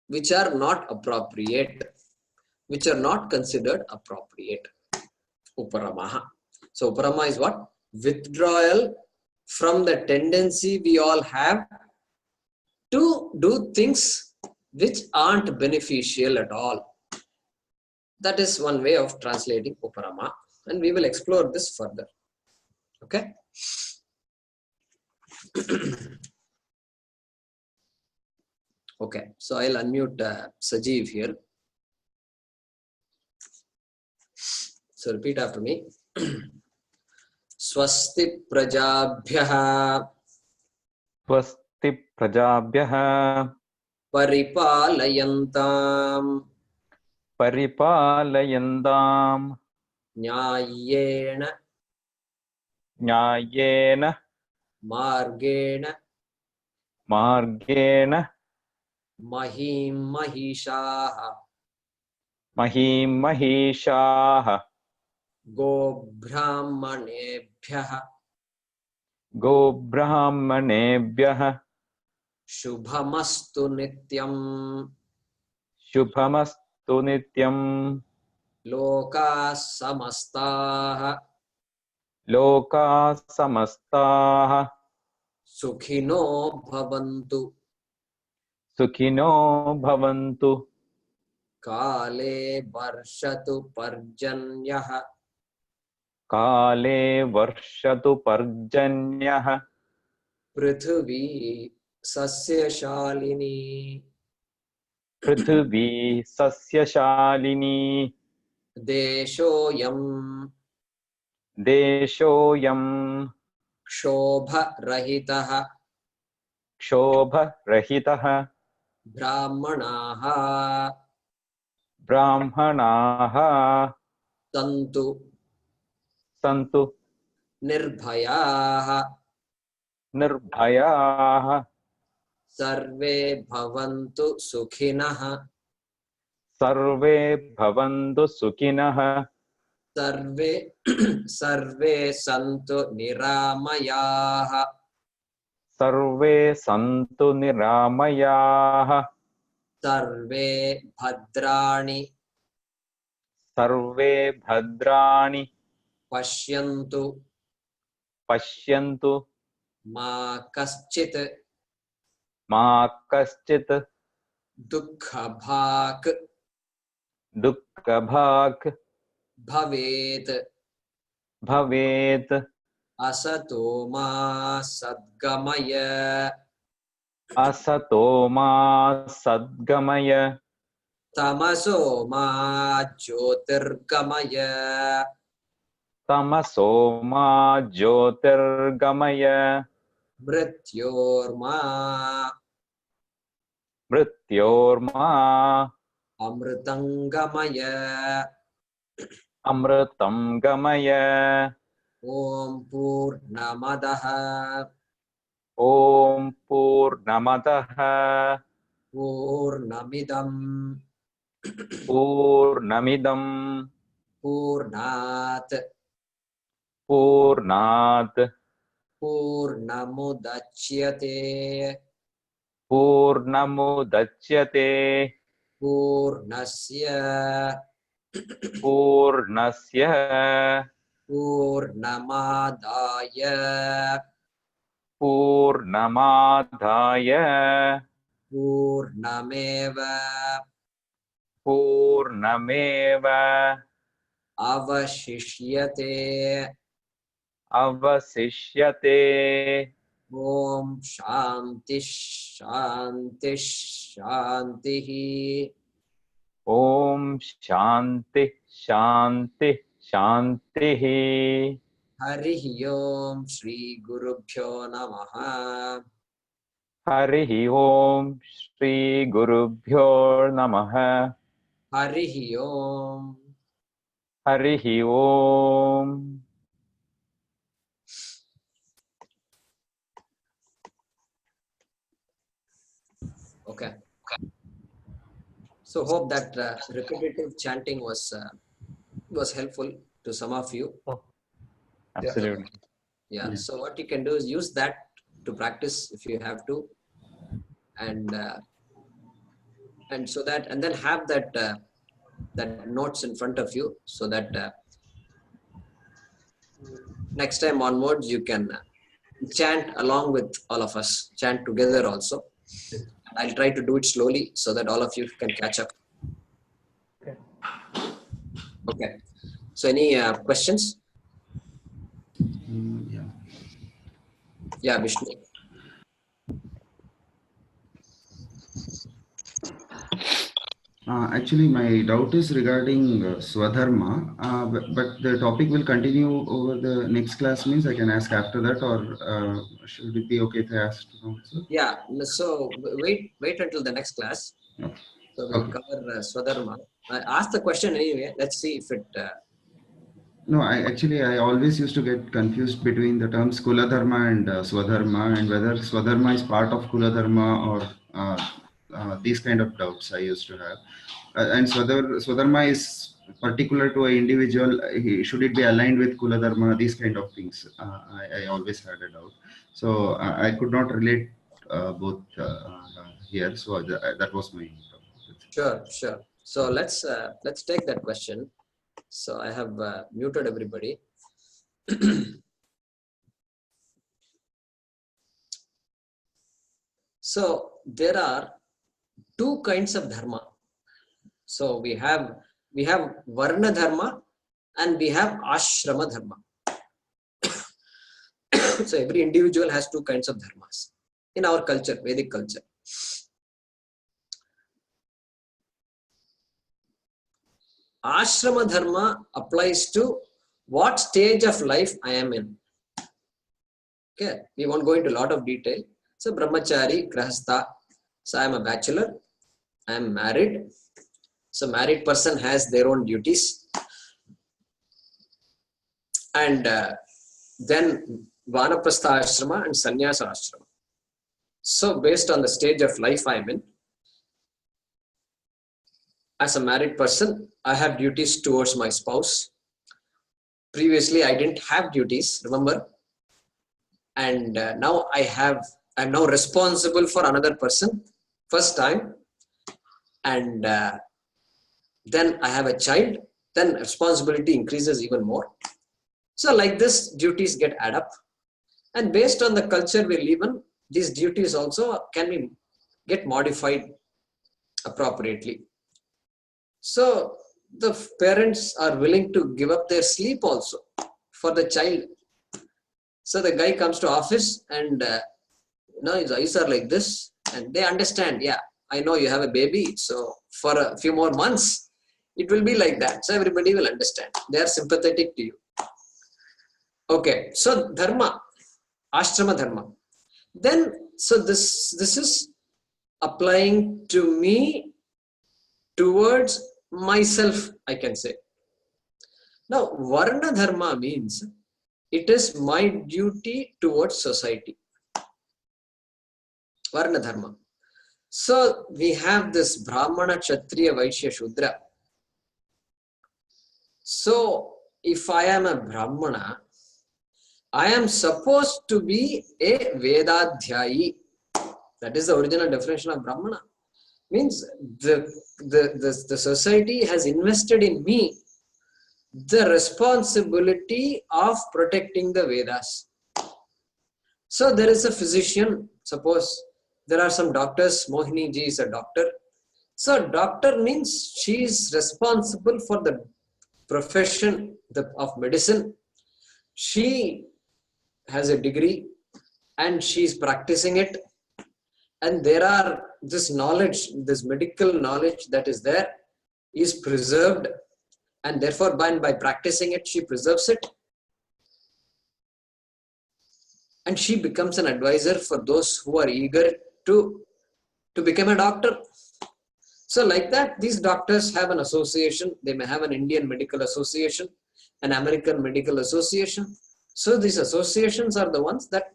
S1: which are not appropriate, which are not considered appropriate. Uparamaha. So Uparama is what? Withdrawal from the tendency we all have to do things which aren't beneficial at all. That is one way of translating Uparama, and we will explore this further. Okay? Okay, so I'll unmute Sajeev here. So repeat after me. Swasti prajabhyah
S2: Swasti prajabhyah
S1: paripalayantam
S2: paripalayantam
S1: nyayena
S2: nyayena
S1: Margena
S2: Margena
S1: Mahim Mahishaha
S2: Mahim Mahishaha
S1: Go Brahmanebhyaha
S2: Go Brahmanebhyah
S1: Shubhamastu Nityam
S2: Shubhamastu Nityam
S1: Loka Samastaha
S2: Loka Samastaha
S1: Sukhino Bhavantu
S2: Sukhino Bhavantu
S1: Kale Varshatu Parjanyaha
S2: Kale Varshatu Parjanyah
S1: Prithvi Sasyashalini
S2: Prithvi Sasyashalini
S1: Deshoyam
S2: Deshoyam
S1: Shobha Rahitaha
S2: Kshobha Rahitaha
S1: Brahmanaha
S2: Brahmanaha
S1: Santu
S2: Santu
S1: Nirbhayaha
S2: Nirbhayaha
S1: Sarve Bhavantu Sukhinaha
S2: Sarve Bhavantu Sukhinah
S1: Sarve Sarve Santu Niramayaha
S2: Sarve Santu Niramayaha
S1: Sarve Bhadrani
S2: Sarve Bhadrani
S1: Pashyantu
S2: Pashyantu
S1: Ma Kaschit
S2: Ma Kaschit
S1: Dukkha Bhak
S2: Dukkabhak
S1: Bhavet
S2: Bhavet
S1: Asato Ma Sadgamaya
S2: Asato Ma Sadgamaya
S1: Tamaso Ma Jyotirgamaya
S2: Tamaso Ma Jyotirgamaya
S1: Mrityorma
S2: Mrityorma
S1: Amritangamaya
S2: Amritam Gamaya
S1: Om Purnamadaha
S2: Om Purnamadaha
S1: Purnamidam
S2: Purnamidam
S1: Purnat
S2: Purnat
S1: Purnamudachyate
S2: Purnamudachyate
S1: Purnasya
S2: Purnasya
S1: Purnamadaya
S2: Purnamadaya
S1: Purnameva
S2: Purnameva
S1: Avashishyate
S2: Avasishyate
S1: Om Shanti Shanti Shanti
S2: Om Shanti Shanti Shanti
S1: Harihi Om Shri Gurubhyo Namaha
S2: Harihi Om Shri Gurubhyo Namaha
S1: Harihi Om.
S2: Harihi Om.
S1: Okay. So hope that repetitive chanting was helpful to some of you.
S2: Absolutely.
S1: Yeah. So what you can do is use that to practice if you have to, and so that, and then have that that notes in front of you, so that next time onwards you can chant along with all of us, chant together also. I'll try to do it slowly so that all of you can catch up. Okay. So any questions?
S5: Yeah.
S1: Yeah, Vishnu.
S5: Actually, my doubt is regarding Swadharma, but the topic will continue over the next class. Means I can ask after that, or should it be okay if I ask also?
S1: Yeah. So wait until the next class.
S5: Okay.
S1: So we'll
S5: Okay.
S1: cover Swadharma. Ask the question anyway. Let's see if it
S5: No, I always used to get confused between the terms Kula Dharma and Swadharma, and whether Swadharma is part of Kula Dharma or these kind of doubts I used to have. And Swadharma is particular to an individual. Should it be aligned with Kula Dharma? These kind of things. I always had a doubt. So I could not relate both here. So that was my doubt.
S1: Sure. So let's take that question. So I have muted everybody. So there are two kinds of dharma. So we have varna dharma and we have ashrama dharma. So every individual has two kinds of dharmas in our culture, Vedic culture. Ashrama dharma applies to what stage of life I am in. Okay, we won't go into a lot of detail. So brahmachari, grahastha. So I am a bachelor. I am married. So married person has their own duties. And then vanaprastha ashrama and sannyasa ashrama. So based on the stage of life I am in, as a married person, I have duties towards my spouse. Previously, I didn't have duties, remember? And now I'm now responsible for another person, first time. And then I have a child, then responsibility increases even more. So like this, duties get add up. And based on the culture we live in, these duties also can get modified appropriately. So the parents are willing to give up their sleep also for the child. So the guy comes to office and his eyes are like this, and they understand, yeah, I know you have a baby, so for a few more months it will be like that. So everybody will understand. They are sympathetic to you. Okay, so dharma, ashrama dharma. Then, so this is applying to me towards myself, I can say. Now, varna dharma means it is my duty towards society. Varna dharma. So we have this Brahmana, Kshatriya, Vaishya, Shudra. So if I am a Brahmana, I am supposed to be a Vedadhyayi. That is the original definition of Brahmana. Means the society has invested in me the responsibility of protecting the Vedas. So there is a physician, suppose there are some doctors, Mohini ji is a doctor. So doctor means she is responsible for the profession of medicine. She has a degree and she is practicing it. And there are this knowledge, this medical knowledge that is there is preserved, and therefore by practicing it, she preserves it. And she becomes an advisor for those who are eager to become a doctor. So like that, these doctors have an association. They may have an Indian Medical Association, an American Medical Association. So these associations are the ones that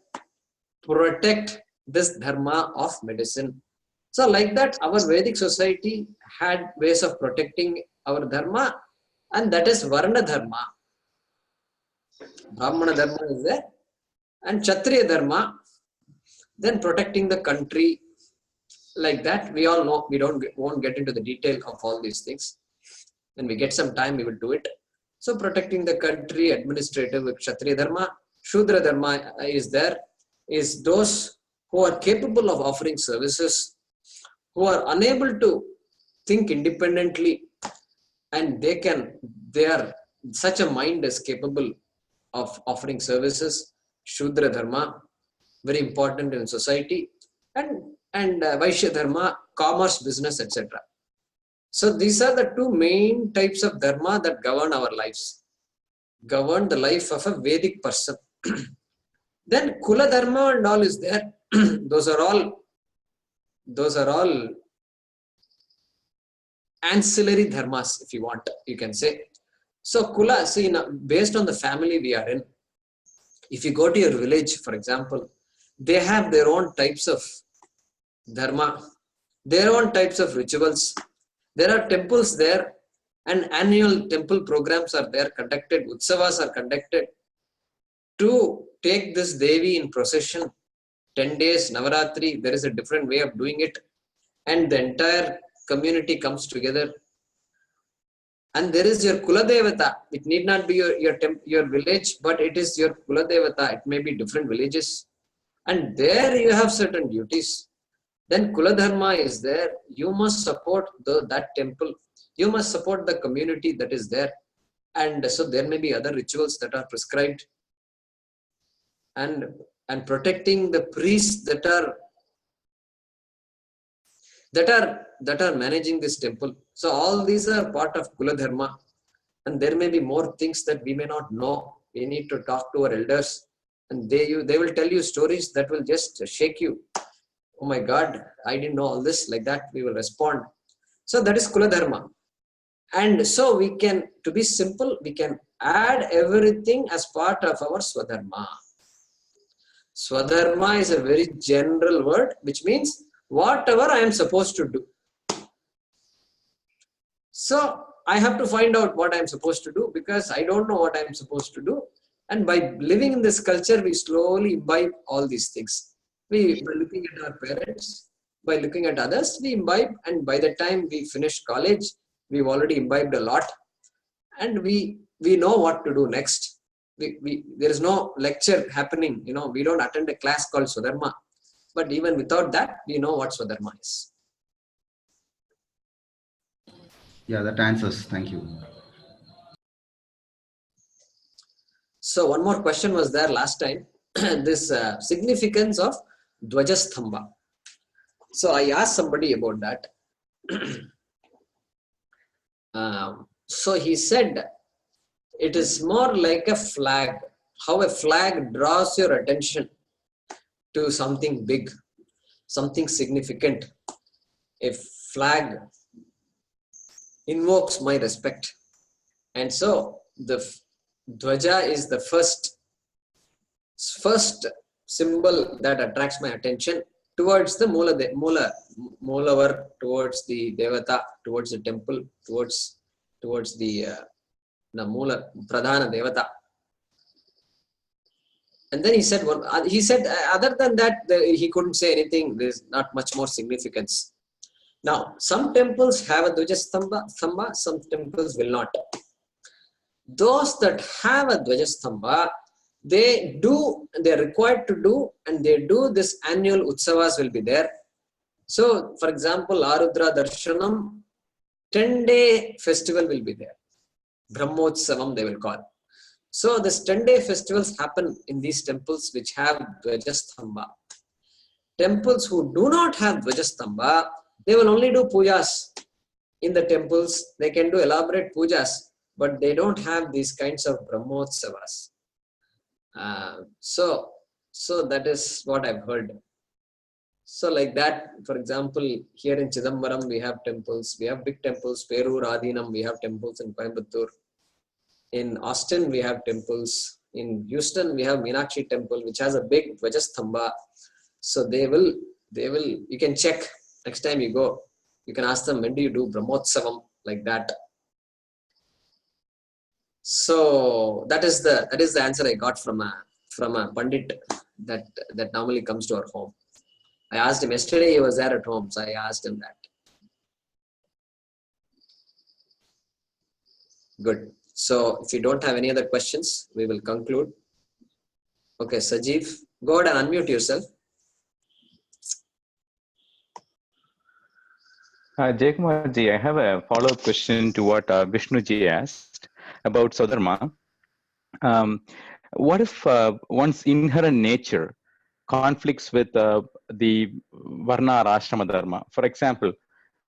S1: protect this dharma of medicine. So like that, our Vedic society had ways of protecting our dharma, and that is Varna dharma. Brahmana dharma is there, and Kshatriya dharma, then protecting the country. Like that, we all know, we won't get into the detail of all these things. When we get some time, we will do it. So protecting the country, administrative with Kshatriya dharma. Shudra dharma is there, is those who are capable of offering services, who are unable to think independently, and such a mind is capable of offering services. Shudra dharma, very important in society, and Vaishya dharma, commerce, business, etc. So these are the two main types of dharma that govern our lives, govern the life of a Vedic person. Then Kula dharma and all is there. Those are all ancillary dharmas, if you want, you can say. So kula, see, now, based on the family we are in, if you go to your village, for example, they have their own types of dharma, their own types of rituals. There are temples there, and annual temple programs are there conducted, utsavas are conducted to take this Devi in procession. 10 days, Navaratri, there is a different way of doing it, and the entire community comes together. And there is your Kula Devata. It need not be your village, but it is your Kula Devata. It may be different villages. And there you have certain duties. Then Kula Dharma is there. You must support that temple. You must support the community that is there. And so there may be other rituals that are prescribed. And protecting the priests that are managing this temple. So all these are part of Kula Dharma. And there may be more things that we may not know. We need to talk to our elders. And they will tell you stories that will just shake you. Oh my God, I didn't know all this. Like that, we will respond. So that is Kula Dharma. And so we can, to be simple, we can add everything as part of our Swadharma. Swadharma is a very general word, which means whatever I am supposed to do. So I have to find out what I am supposed to do, because I don't know what I am supposed to do. And by living in this culture, we slowly imbibe all these things. By looking at our parents, by looking at others, we imbibe. And by the time we finish college, we've already imbibed a lot. And we know what to do next. There is no lecture happening. We don't attend a class called Swadharma. But even without that, we know what Swadharma is.
S5: Yeah, that answers. Thank you.
S1: So one more question was there last time. This significance of Dvajastambha. So I asked somebody about that. So he said, it is more like a flag. How a flag draws your attention to something big, something significant. A flag invokes my respect. And so the Dvaja is the first symbol that attracts my attention towards the Mulavar, towards the Devata, towards the temple, towards the Mula Pradhana Devata. And then he said, other than that, he couldn't say anything. There's not much more significance. Now, some temples have a Dvajastambha, some temples will not. Those that have a Dvajastambha, they're required to do, and they do this annual Utsavas will be there. So, for example, Arudra Darshanam, 10-day festival will be there. Brahmotsavam they will call. So, this 10-day festivals happen in these temples which have Dvajastambha. Temples who do not have Dvajastambha, they will only do pujas in the temples. They can do elaborate pujas, but they don't have these kinds of Brahmotsavas. So that is what I've heard. So like that, for example, here in Chidambaram, we have temples. We have big temples. Perur, Adinam, we have temples in Coimbatore. In Austin, we have temples. In Houston, we have Meenakshi temple, which has a big Dvajastambha. So they will, you can check next time you go. You can ask them, when do you do Brahmotsavam, like that. So that is the answer I got from a Pandit that normally comes to our home. I asked him yesterday, he was there at home, so I asked him that. Good. So if you don't have any other questions, we will conclude. Okay, Sajeev, go ahead and unmute yourself.
S2: Jayakumar ji, I have a follow-up question to what Vishnu ji asked about Swadharma. What if one's inherent nature conflicts with the Varna or Ashrama Dharma? For example,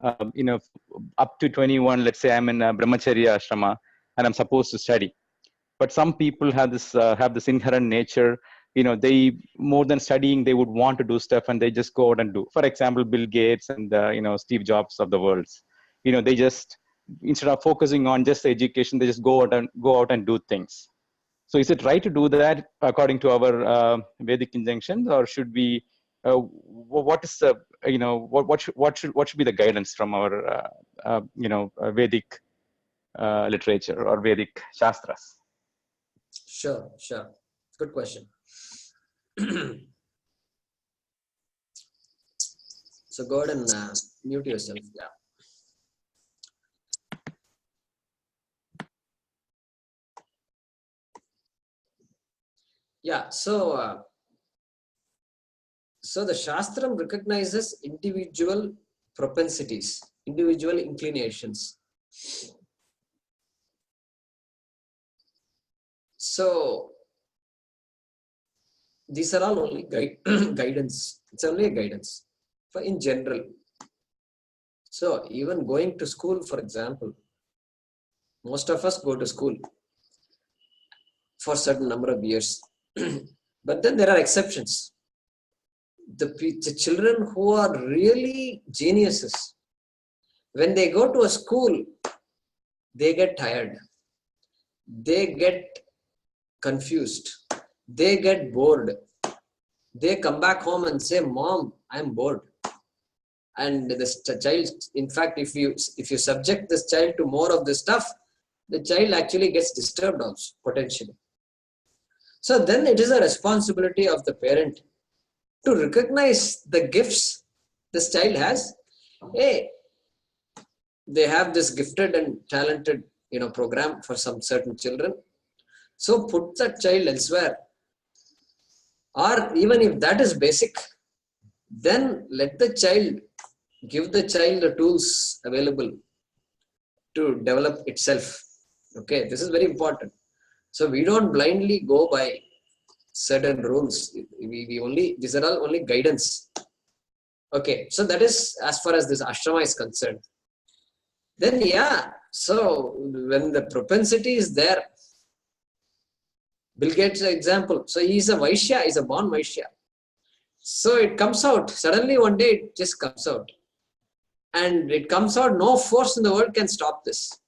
S2: up to 21, let's say I'm in a Brahmacharya Ashrama and I'm supposed to study. But some people have this inherent nature, they, more than studying, they would want to do stuff and they just go out and do. For example, Bill Gates and, Steve Jobs of the world, they just instead of focusing on just the education, they just go out and do things. So is it right to do that according to our Vedic injunctions, or should we? What is the what should be the guidance from our Vedic literature or Vedic shastras?
S1: Sure. Good question. So go ahead and mute yourself. Yeah. Yeah. So the Shastram recognizes individual propensities, individual inclinations. So these are all only guidance. It's only a guidance for in general. So even going to school, for example, most of us go to school for a certain number of years. But then there are exceptions. The children who are really geniuses, when they go to a school, they get tired. They get confused. They get bored. They come back home and say, "Mom, I'm bored." And this child, in fact, if you subject this child to more of this stuff, the child actually gets disturbed also, potentially. So then it is a responsibility of the parent to recognize the gifts this child has. Hey, they have this gifted and talented, program for some certain children. So put that child elsewhere. Or even if that is basic, then let the child, give the child the tools available to develop itself. Okay, this is very important. So we don't blindly go by certain rules. These are all only guidance. Okay, so that is as far as this ashrama is concerned. Then so when the propensity is there, Bill Gates example. So he is a Vaishya, he is a born Vaishya. So it comes out, suddenly one day it just comes out. And it comes out, no force in the world can stop this.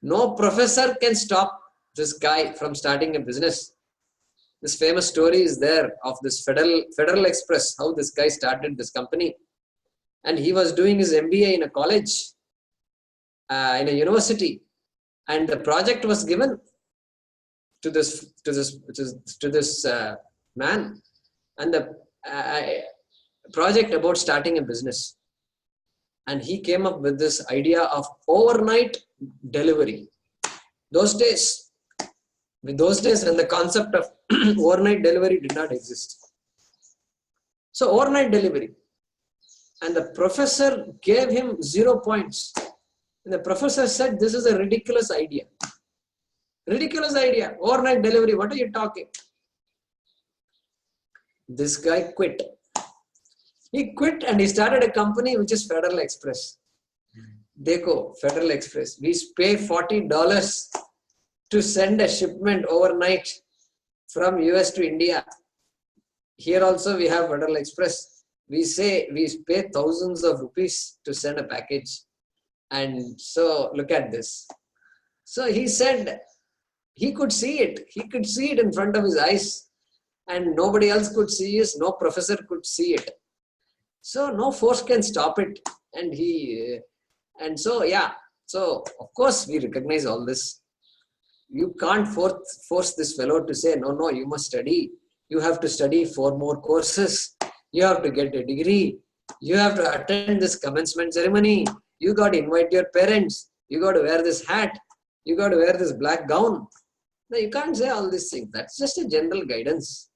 S1: No professor can stop this guy from starting a business. This famous story is there of this Federal Express, how this guy started this company. And he was doing his MBA in a college, in a university. And the project was given to this man. And the project about starting a business. And he came up with this idea of overnight delivery. Those days when the concept of overnight delivery did not exist. So overnight delivery. And the professor gave him 0 points. And the professor said, this is a ridiculous idea. Ridiculous idea. Overnight delivery. What are you talking? This guy quit. He quit and he started a company which is Federal Express. Dekho, Federal Express. We pay $40 to send a shipment overnight from US to India. Here also we have Federal Express. We say we pay thousands of rupees to send a package. And so look at this. So he said he could see it. He could see it in front of his eyes. And nobody else could see it. No professor could see it. So no force can stop it. So of course we recognize all this. You can't force this fellow to say, no, you must study. You have to study 4 more courses. You have to get a degree. You have to attend this commencement ceremony. You got to invite your parents. You got to wear this hat. You got to wear this black gown. No, you can't say all these things. That's just a general guidance.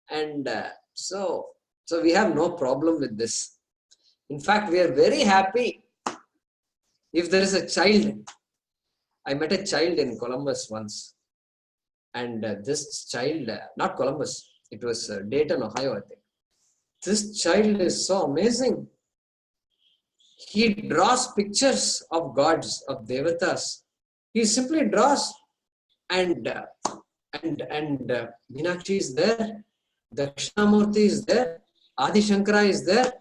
S1: And so we have no problem with this. In fact, we are very happy if there is a child. I met a child in Columbus once. And this child, not Columbus, it was Dayton, Ohio, I think. This child is so amazing. He draws pictures of gods, of devatas. He simply draws. And Meenakshi is there. Dakshinamurti is there. Adi Shankara is there.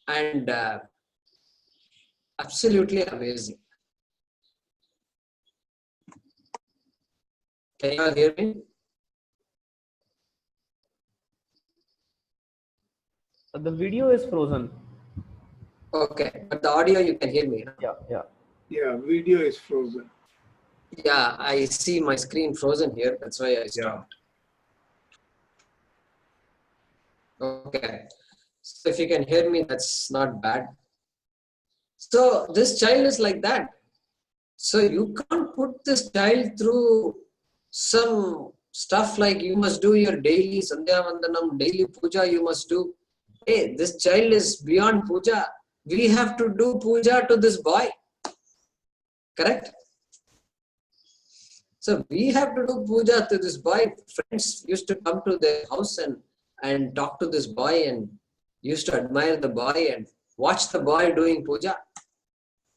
S1: And Absolutely amazing. Can you all hear me?
S6: The video is frozen.
S1: Okay, but the audio you can hear me. Huh?
S6: Yeah.
S7: Yeah, video is frozen.
S1: Yeah, I see my screen frozen here. That's why I stopped. Okay. So if you can hear me, that's not bad. So this child is like that. So you can't put this child through some stuff like you must do your daily Sandhya Vandanam, daily puja you must do. Hey, this child is beyond puja. We have to do puja to this boy. Correct? So we have to do puja to this boy. Friends used to come to their house and talk to this boy and used to admire the boy and watch the boy doing puja.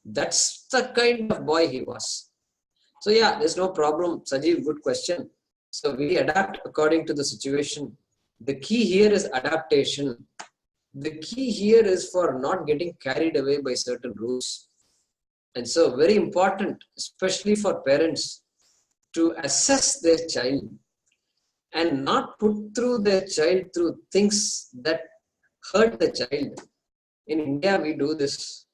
S1: That's the kind of boy he was. So yeah, there's no problem. Sajeev, good question. So we adapt according to the situation. The key here is adaptation. The key here is for not getting carried away by certain rules. And so very important, especially for parents, to assess their child and not put through their child through things that hurt the child. In India, we do this.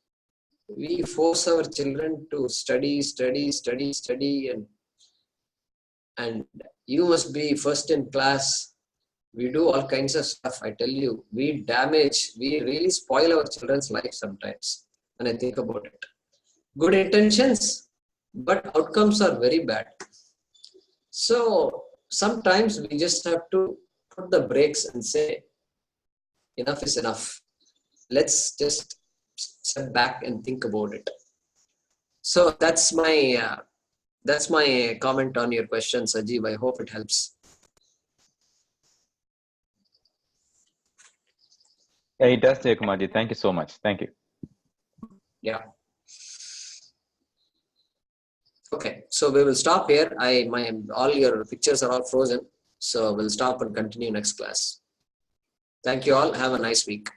S1: We force our children to study, and you must be first in class. We do all kinds of stuff. I tell you, we really spoil our children's life sometimes when I think about it. Good intentions, but outcomes are very bad. So sometimes we just have to put the brakes and say, enough is enough. Let's just step back and think about it. So that's my comment on your question, Sajeev. I hope it helps.
S2: Yeah, it does, Jayakumarji. Thank you so much. Thank you.
S1: Yeah. Okay, so we will stop here. All your pictures are all frozen. So we'll stop and continue next class. Thank you all. Have a nice week.